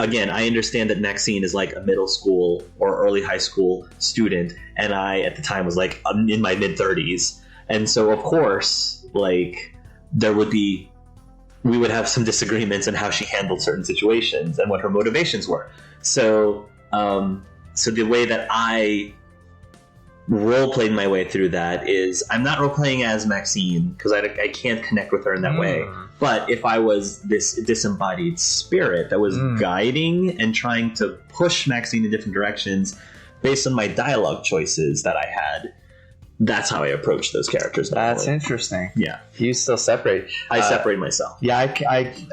again, I understand that Maxine is like a middle school or early high school student, and I at the time was like in my mid-30s, and so of course, like we would have some disagreements on how she handled certain situations and what her motivations were. So the way that I role-played my way through that is I'm not role-playing as Maxine because I can't connect with her in that way. But if I was this disembodied spirit that was guiding and trying to push Maxine in different directions based on my dialogue choices that I had, that's how I approach those characters. That's interesting. Yeah. You still separate. I separate myself. Yeah,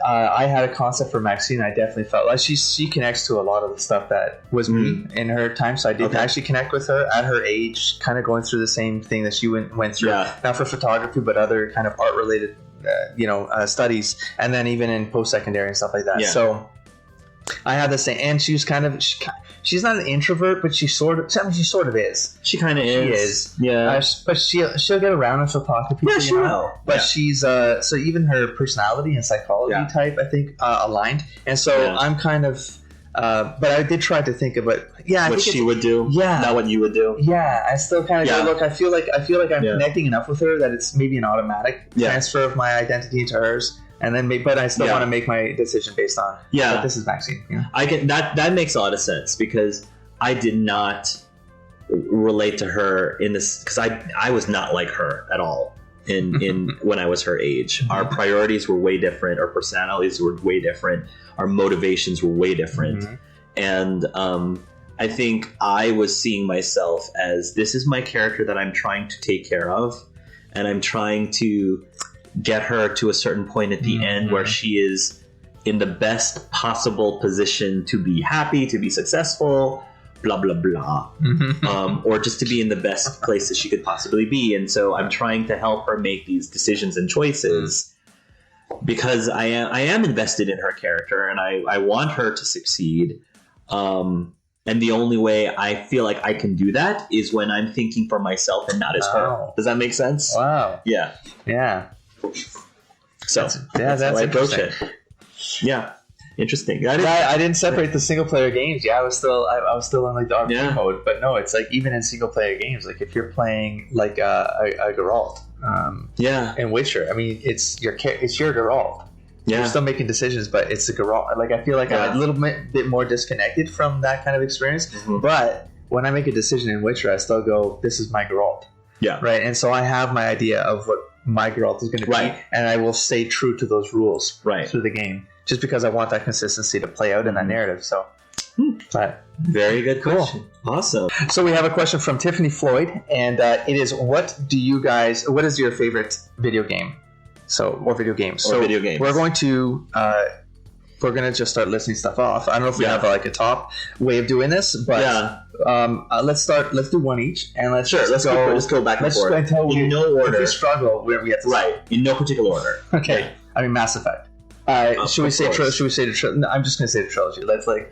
I had a concept for Maxine. I definitely felt like she connects to a lot of the stuff that was me in her time. So I did actually connect with her at her age, kind of going through the same thing that she went through. Yeah. Not for photography, but other kind of art-related, studies. And then even in post-secondary and stuff like that. Yeah. So I had the same, and she was kind of... She's not an introvert, but she sort of is. She kind of is. She is. Yeah. But she'll get around and she'll talk to people. Yeah, she will. But she's so even her personality and psychology type, I think, aligned. And so I'm kind of, but I did try to think of it. Yeah, what she would do. Yeah, not what you would do. Yeah, I still kind of go, look. I feel like I'm connecting enough with her that it's maybe an automatic transfer of my identity into hers. And then, but I still want to make my decision based on. Yeah, but this is Maxine. Yeah. I can that makes a lot of sense because I did not relate to her in this because I was not like her at all in when I was her age. Our priorities were way different. Our personalities were way different. Our motivations were way different. And I think I was seeing myself as this is my character that I'm trying to take care of, and I'm trying to get her to a certain point at the end where she is in the best possible position to be happy, to be successful, blah, blah, blah. Or just to be in the best place that she could possibly be. And so I'm trying to help her make these decisions and choices because I am invested in her character and I want her to succeed. And the only way I feel like I can do that is when I'm thinking for myself and not as her. Does that make sense? Wow. Yeah. Yeah. So that's how I approach it. Yeah, interesting. I didn't separate the single player games. Yeah, I was still in like the RPG mode. But no, it's like even in single player games, like if you're playing like a Geralt, in Witcher, I mean it's your Geralt. Yeah. You're still making decisions, but it's a Geralt. Like I feel like I'm a little bit more disconnected from that kind of experience. But when I make a decision in Witcher, I still go, "This is my Geralt." Yeah. Right. And so I have my idea of what my Geralt is going to be, and I will stay true to those rules through the game, just because I want that consistency to play out in that narrative. So, but very good question. Cool. Awesome. So we have a question from Tiffany Floyd, and it is: what is your favorite video game? Video games. We're going to just start listing stuff off. I don't know if we have like a top way of doing this, but let's do one each, and let's go back and forth until in no order. If we struggle, we have to in no particular order. Okay. I mean, Mass Effect. Should we say the trilogy? I'm just going to say the trilogy.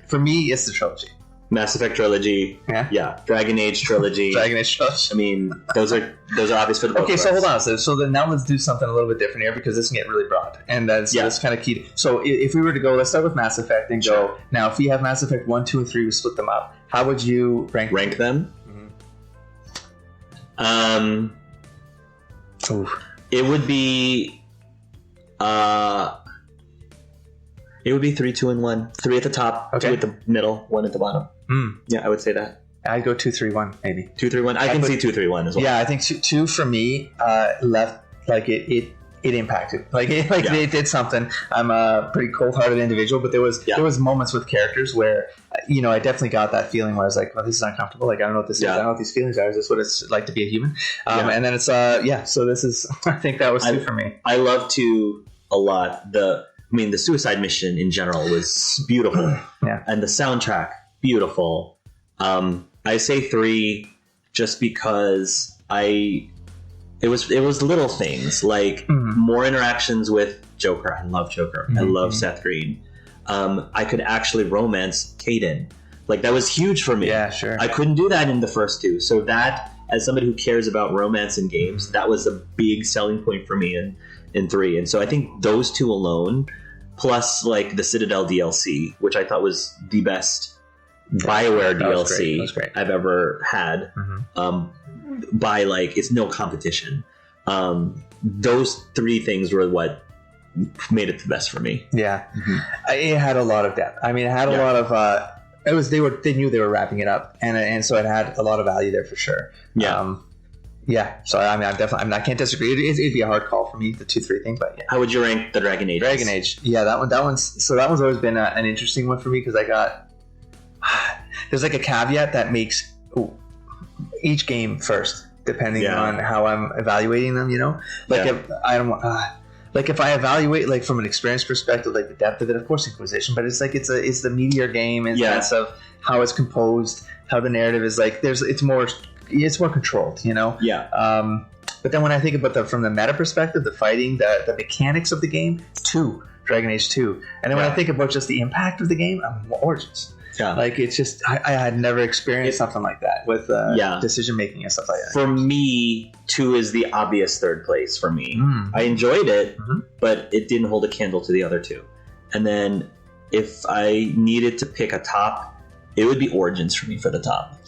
For me, it's the trilogy. Mass Effect trilogy. Yeah. Dragon Age trilogy. Dragon Age trilogy. I mean, those are obvious for the both. Okay, so hold on. So then now let's do something a little bit different here because this can get really broad, and that's kind of key. So if we were to go, let's start with Mass Effect and go. Now, if we have Mass Effect 1, 2, and 3, we split them up. How would you rank them? It would be 3, 2, and 1. 3 at the top, 2 at the middle, 1 at the bottom. Yeah, I would say that. I'd go 2, 3, 1, maybe. 2, 3, 1. I can see 2, 3, 1 as well. Yeah, I think 2 for me left like it impacted. They did something. I'm a pretty cold-hearted individual, but there was moments with characters where I definitely got that feeling where I was like, well, this is uncomfortable. Like I don't know what this is. I don't know what these feelings are. Is this what it's like to be a human? And then it's so this is I think that was 2 for me. I love 2 a lot. The suicide mission in general was beautiful. And the soundtrack, beautiful. I say 3 just because it was little things like more interactions with Joker. I love Joker. I love Seth Green. I could actually romance Kaden. Like that was huge for me. Yeah, sure. I couldn't do that in the first 2. So that, as somebody who cares about romance in games, that was a big selling point for me in 3. And so I think those 2 alone, plus like the Citadel DLC, which I thought was the best BioWare DLC I've ever had. By like, it's no competition. Those 3 things were what made it the best for me. Yeah. It had a lot of depth. I mean, it had a lot of they knew they were wrapping it up, and so it had a lot of value there for sure. So I can't disagree. It'd be a hard call for me, the 2, 3 thing, but yeah. How would you rank the Dragon Age? Dragon Age. Yeah, that one's always been an interesting one for me because I got there's like a caveat that makes each game first, depending on how I'm evaluating them. If I evaluate like from an experience perspective, like the depth of it, of course, Inquisition, but it's like it's the meatier game in the sense of how it's composed, how the narrative is like. It's more controlled, But then when I think about from the meta perspective, the fighting, the mechanics of the game, Dragon Age 2, and then when I think about just the impact of the game, Origins. Like it's just I had never experienced something like that with decision making and stuff like that. For me, 2 is the obvious third place for me. I enjoyed it, but it didn't hold a candle to the other 2. And then if I needed to pick a top, it would be Origins for me for the top,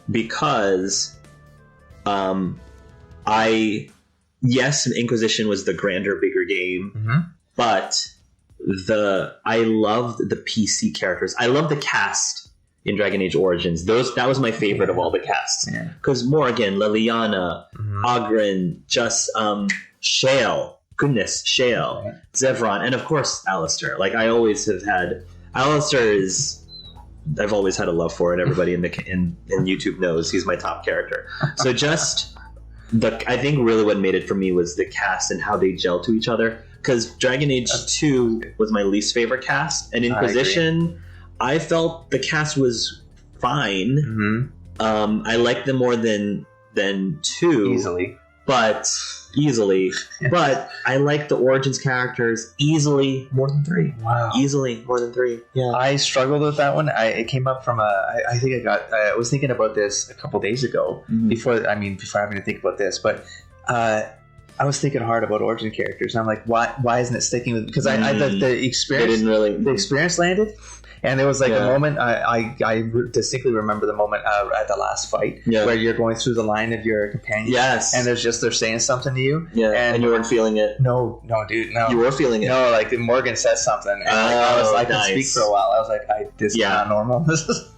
because Inquisition was the grander, bigger game, but I loved the PC characters. I love the cast in Dragon Age Origins. That was my favorite of all the casts. Because Morrigan, Liliana, Oghren, just Shale, Zevran, and of course Alistair. Like I always have had Alistair I've always had a love for it. Everybody in YouTube knows he's my top character. So just I think really what made it for me was the cast and how they gel to each other. Because Dragon Age 2 was my least favorite cast, and Inquisition, I felt the cast was fine. I liked them more than 2 easily, but I liked the Origins characters easily more than 3. Wow, easily more than 3. Yeah, I struggled with that one. It came up from I was thinking about this a couple days ago before having to think about this, but. I was thinking hard about Origin characters, and I'm like, why isn't it sticking with? Because the experience, the experience landed, and there was like a moment. I distinctly remember the moment at the last fight where you're going through the line of your companions, and they're saying something to you, and you weren't feeling it. No, dude, no, you were feeling it. No, like Morgan says something, and I couldn't speak for a while. I was like, this is not normal.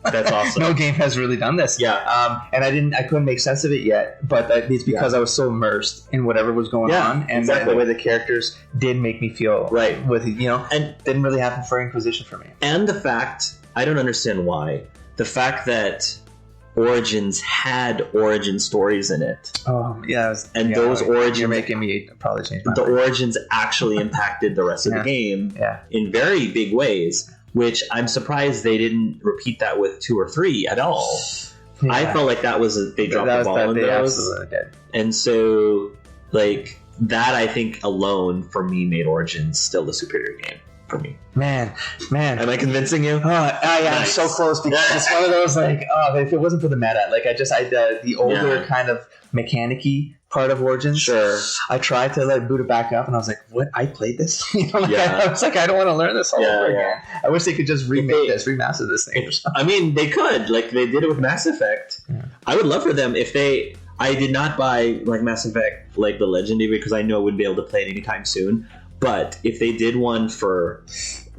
That's awesome. No game has really done this. And I couldn't make sense of it yet, but it's because I was so immersed in whatever was going on, and the way the characters did make me feel with and didn't really happen for Inquisition for me. And the fact, I don't understand why, the fact that Origins had origin stories in it. Those origins, you're making me probably change my mind. The origins actually impacted the rest of the game in very big ways, which I'm surprised they didn't repeat that with 2 or 3 at all. I felt like that was they dropped the ball in those. Absolutely did. And so like that, I think alone for me made Origins still the superior game. for me. Man. Am I convincing you? Oh, I am Nice. so close because it's one of those like, if it wasn't for the meta, like the older kind of mechanic-y part of Origins. Sure. I tried to like boot it back up, and I was like, "What? I played this?" Yeah. I was like, "I don't want to learn this all over Yeah. again." I wish they could just remaster this thing. Or something. I mean, they could. Like, they did it with Mass Effect. Yeah. I would love for them if they... I did not buy, like, Mass Effect, like, the Legendary, because I know I wouldn't be able to play it anytime soon. But if they did one for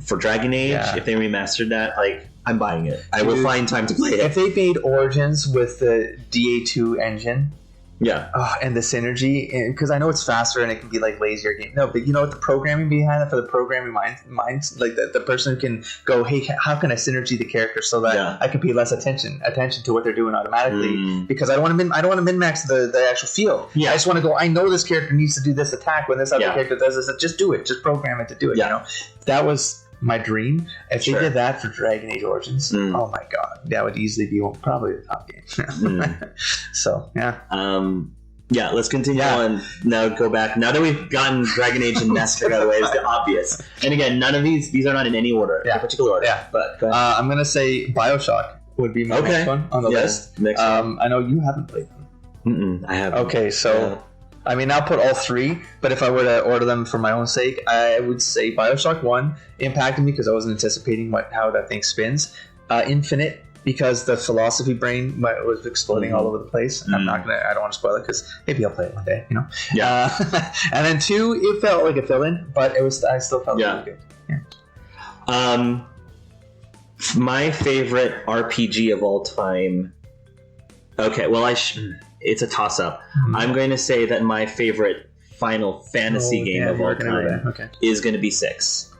Dragon Age, if they remastered that, like, I'm buying it. I will find time to play it. If they made Origins with the DA2 engine... Yeah. And the synergy, because I know it's faster and it can be like lazier game. No, but you know what the programming behind it for the programming minds, like the person who can go, hey, how can I synergy the character so that I can pay less attention to what they're doing automatically? Because I don't want to min max the actual field. Yeah. I just want to go. I know this character needs to do this attack when this other character does this. Just do it. Just program it to do it. Yeah. You know, that was my dream. If they did that for Dragon Age Origins, oh my god, that would easily be probably the top game. So yeah, let's continue on. Now go back. Now that we've gotten Dragon Age and Mass Effect out of the way, it's the obvious. And again, none of these are not in any order, in particular order. Yeah, but go ahead. I'm gonna say BioShock would be my next one on the list. Next one. I know you haven't played them. I haven't. Okay, so. I mean, I'll put all three, but if I were to order them for my own sake, I would say BioShock 1 impacted me because I wasn't anticipating how that thing spins. Infinite, because the philosophy brain was exploding all over the place. And I don't want to spoil it because maybe I'll play it one day, you know? Yeah. And then 2, it felt like a fill-in, but I still felt really good. Yeah. My favorite RPG of all time. Okay, well, it's a toss-up. I'm going to say that my favorite Final Fantasy game of all time is going to be 6.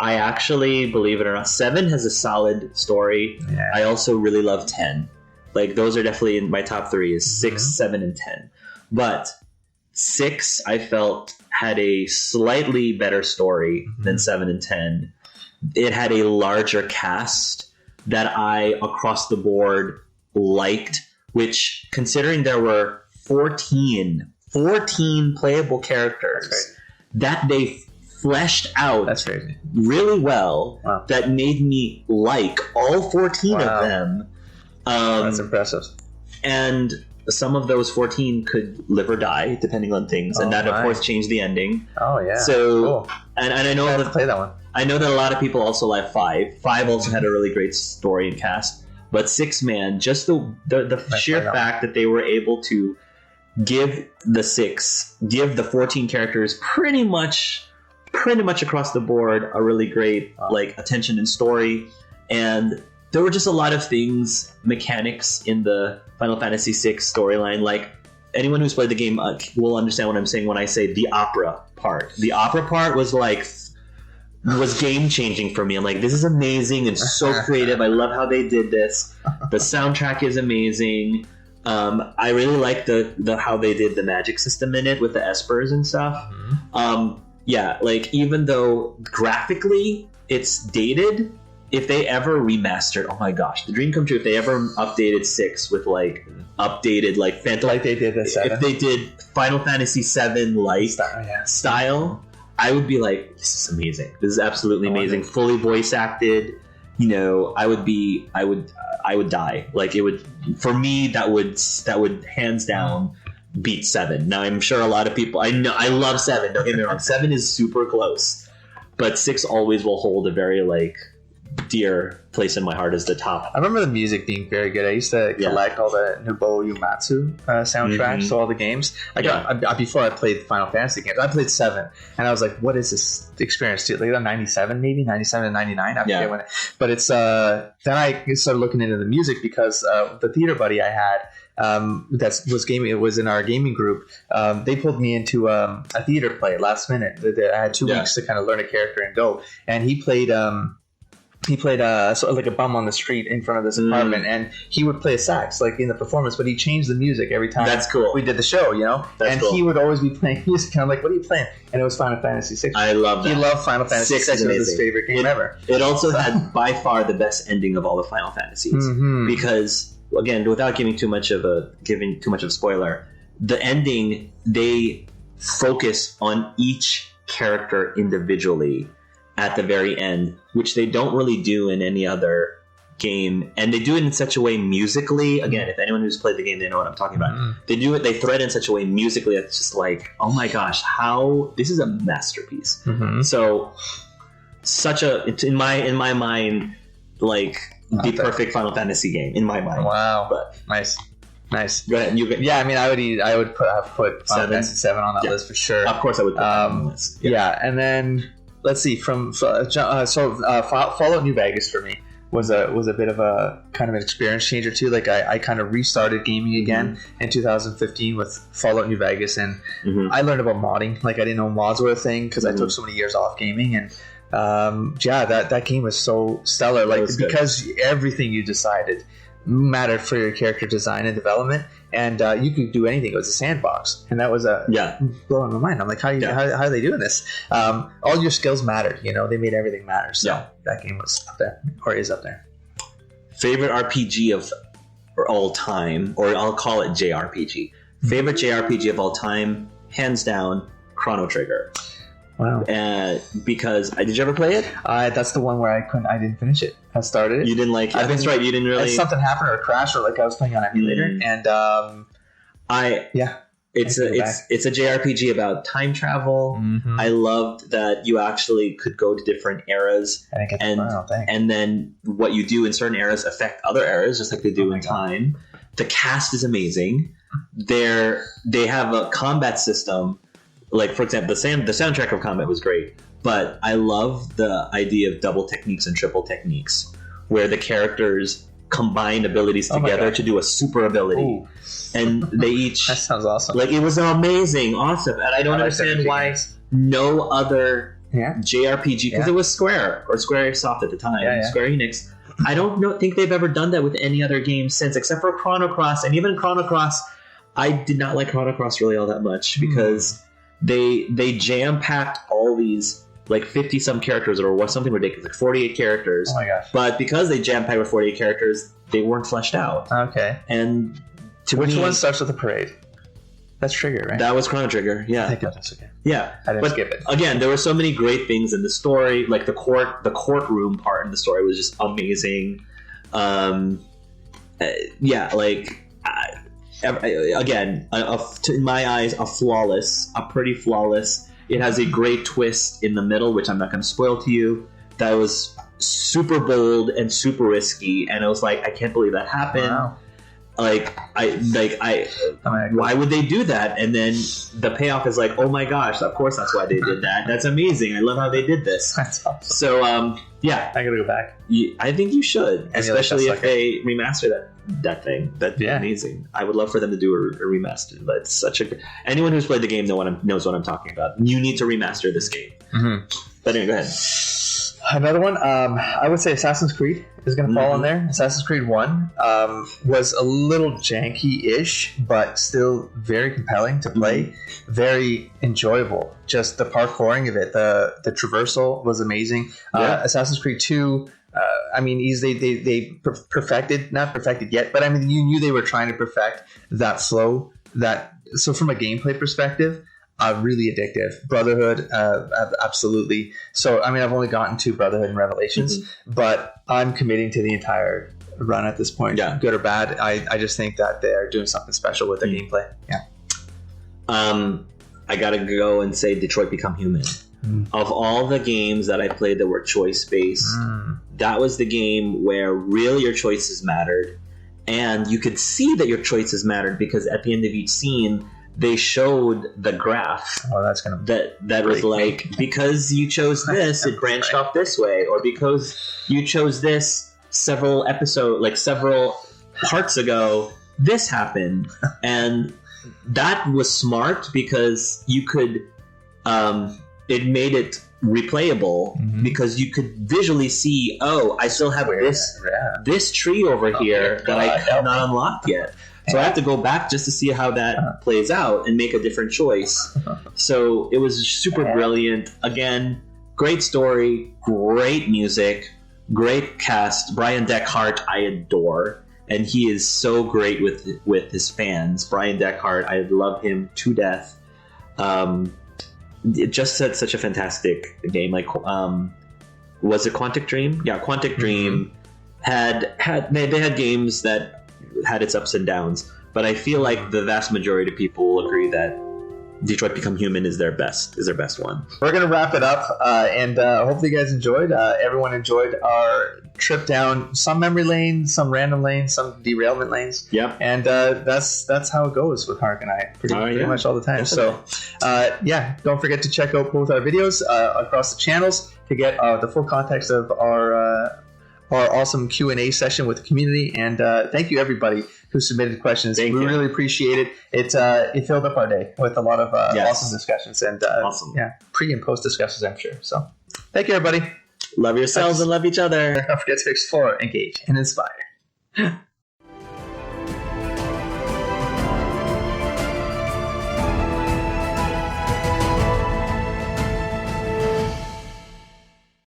I actually, believe it or not, 7 has a solid story. Yeah. I also really love 10. Like, those are definitely in my top 3 is 6, 7, and 10. But 6, I felt, had a slightly better story than 7 and 10. It had a larger cast that I, across the board, liked, which, considering there were 14 playable characters that they fleshed out really well, that made me like all 14 of them. That's impressive. And some of those 14 could live or die, depending on things, and that, of course, changed the ending. Oh, yeah. So, cool. and I know I have to play that one. I know that a lot of people also like 5. 5 also had a really great story and cast. But 6, man, just the sheer fact that they were able to give the 14 characters pretty much across the board a really great like attention and story, and there were just a lot of things, mechanics in the Final Fantasy VI storyline. Like, anyone who's played the game will understand what I'm saying when I say the opera part. The opera part was game changing for me. I'm like, this is amazing and so creative. I love how they did this. The soundtrack is amazing. I really like the how they did the magic system in it with the espers and stuff. Like, even though graphically it's dated, if they ever remastered, oh my gosh, the dream come true. If they ever updated 6 with like updated like Phantom, like they did the 7. If they did Final Fantasy 7 like style, I would be like, this is amazing. This is absolutely amazing. Fully voice acted. You know, I would die. Like, it would, for me, that would hands down beat 7. Now, I'm sure a lot of people, I know, I love 7. Don't get me wrong. 7 is super close, but 6 always will hold a very like dear place in my heart as the top. I remember the music being very good. I used to collect all the Nobuo Uematsu soundtracks to all the games. Before I played Final Fantasy games, I played 7, and I was like, "What is this experience?" Like 97, maybe 97 and 99. I forget when. But it's then I started looking into the music because the theater buddy I had it was in our gaming group. They pulled me into a theater play last minute. I had 2 weeks to kind of learn a character and go, and he played sort of like a bum on the street in front of this apartment, and he would play a sax like in the performance, but he changed the music every time. That's cool. We did the show, you know. He would always be playing music, and I'm like, "What are you playing?" And it was Final Fantasy 6. I love that. He loved Final Fantasy 6. It was his favorite game ever. It also had by far the best ending of all the Final Fantasies because, again, without giving too much of a spoiler, the ending, they focus on each character individually at the very end, which they don't really do in any other game, and they do it in such a way musically. Again, if anyone who's played the game, they know what I'm talking about. They do it, they thread in such a way musically that's just like, oh my gosh, how this is a masterpiece. So such a, in my mind, like the perfect Final Fantasy game in my mind. Wow. But nice. Go ahead. Yeah, I mean, I would put Final Fantasy 7 on that list for sure. Of course I would put that on the list. Yeah, and then let's see, Fallout New Vegas for me was a bit of a kind of an experience changer too. Like I kind of restarted gaming again in 2015 with Fallout New Vegas, and I learned about modding. Like I didn't know mods were a thing because I took so many years off gaming, and that game was so stellar. Like because everything you decided mattered for your character design and development, and you could do anything. It was a sandbox, and that was blowing my mind. I'm like, how are they doing this? All your skills mattered. You know, they made everything matter. So that game was up there, or is up there. Favorite RPG of all time, or I'll call it JRPG. Favorite JRPG of all time, hands down, Chrono Trigger. Wow. Because did you ever play it? That's the one where I didn't finish it. I started it. You didn't like it. That's right. You didn't really. Something happened or a crash, or like I was playing on emulator, and it's a JRPG about time travel. I loved that you actually could go to different eras, and then what you do in certain eras affect other eras, just like they do in time. The cast is amazing. They have a combat system. Like, for example, the soundtrack of combat was great, but I love the idea of double techniques and triple techniques, where the characters combine abilities together to do a super ability. Ooh. And they each... That sounds awesome. Like, it was amazing, awesome, and I don't understand why no other JRPG, because it was Square, or Squaresoft at the time, Square Enix. I don't think they've ever done that with any other game since, except for Chrono Cross, and even Chrono Cross, I did not like Chrono Cross really all that much, because... They jam-packed all these, like, 50-some characters, or something ridiculous, like 48 characters. Oh my gosh. But because they jam-packed with 48 characters, they weren't fleshed out. Okay. And which one starts with the parade? That's Trigger, right? That was Chrono Trigger, yeah. I think that's okay. Yeah. I didn't skip it. Again, there were so many great things in the story, like the courtroom part in the story was just amazing. Again, in my eyes, a pretty flawless. It has a great twist in the middle, which I'm not going to spoil to you. That was super bold and super risky, and I was like, I can't believe that happened. Wow. Why would they do that? And then the payoff is like, oh my gosh, of course that's why they did that. That's amazing. I love how they did this. That's awesome. So, I gotta go back. I think you should, especially if they remaster that thing. That'd be amazing. I would love for them to do a remaster. But it's anyone who's played the game knows what I'm talking about. You need to remaster this game. But anyway, go ahead. Another one, I would say Assassin's Creed is going to fall in there. Assassin's Creed 1 was a little janky-ish, but still very compelling to play. Very enjoyable. Just the parkouring of it, the traversal was amazing. Assassin's Creed 2, they perfected, not perfected yet, but I mean, you knew they were trying to perfect that flow. So from a gameplay perspective, really addictive. Brotherhood, absolutely. So, I mean, I've only gotten to Brotherhood and Revelations, but I'm committing to the entire run at this point. Yeah. Good or bad, I just think that they're doing something special with their gameplay. Yeah. I gotta go and say Detroit Become Human. Of all the games that I played that were choice-based, that was the game where really your choices mattered. And you could see that your choices mattered because at the end of each scene, they showed the graph. Oh, that's gonna that was like, because you chose this, it branched off this way, or because you chose this several parts ago, this happened, and that was smart because you could, it made it replayable because you could visually see, oh, I still have this tree over here that I have not unlocked yet. So I have to go back just to see how that plays out and make a different choice. So it was super brilliant. Again, great story, great music, great cast. Brian Deckhart, I adore. And he is so great with his fans. Brian Deckhart, I love him to death. It just such a fantastic game. Like was it Quantic Dream? Yeah, Quantic Dream they had games that had its ups and downs, but I feel like the vast majority of people will agree that Detroit Become Human is their best one. We're gonna wrap it up, and hopefully you guys enjoyed. Everyone enjoyed our trip down some memory lanes, some random lanes, some derailment lanes. Yeah, and that's how it goes with Hark and I pretty much all the time. Definitely. So don't forget to check out both our videos across the channels to get the full context of our awesome Q&A session with the community. And thank you everybody who submitted questions. We really appreciate it. It filled up our day with a lot of awesome discussions and pre and post discussions, I'm sure. So thank you everybody. Love yourselves and love each other. Don't forget to explore, engage, and inspire.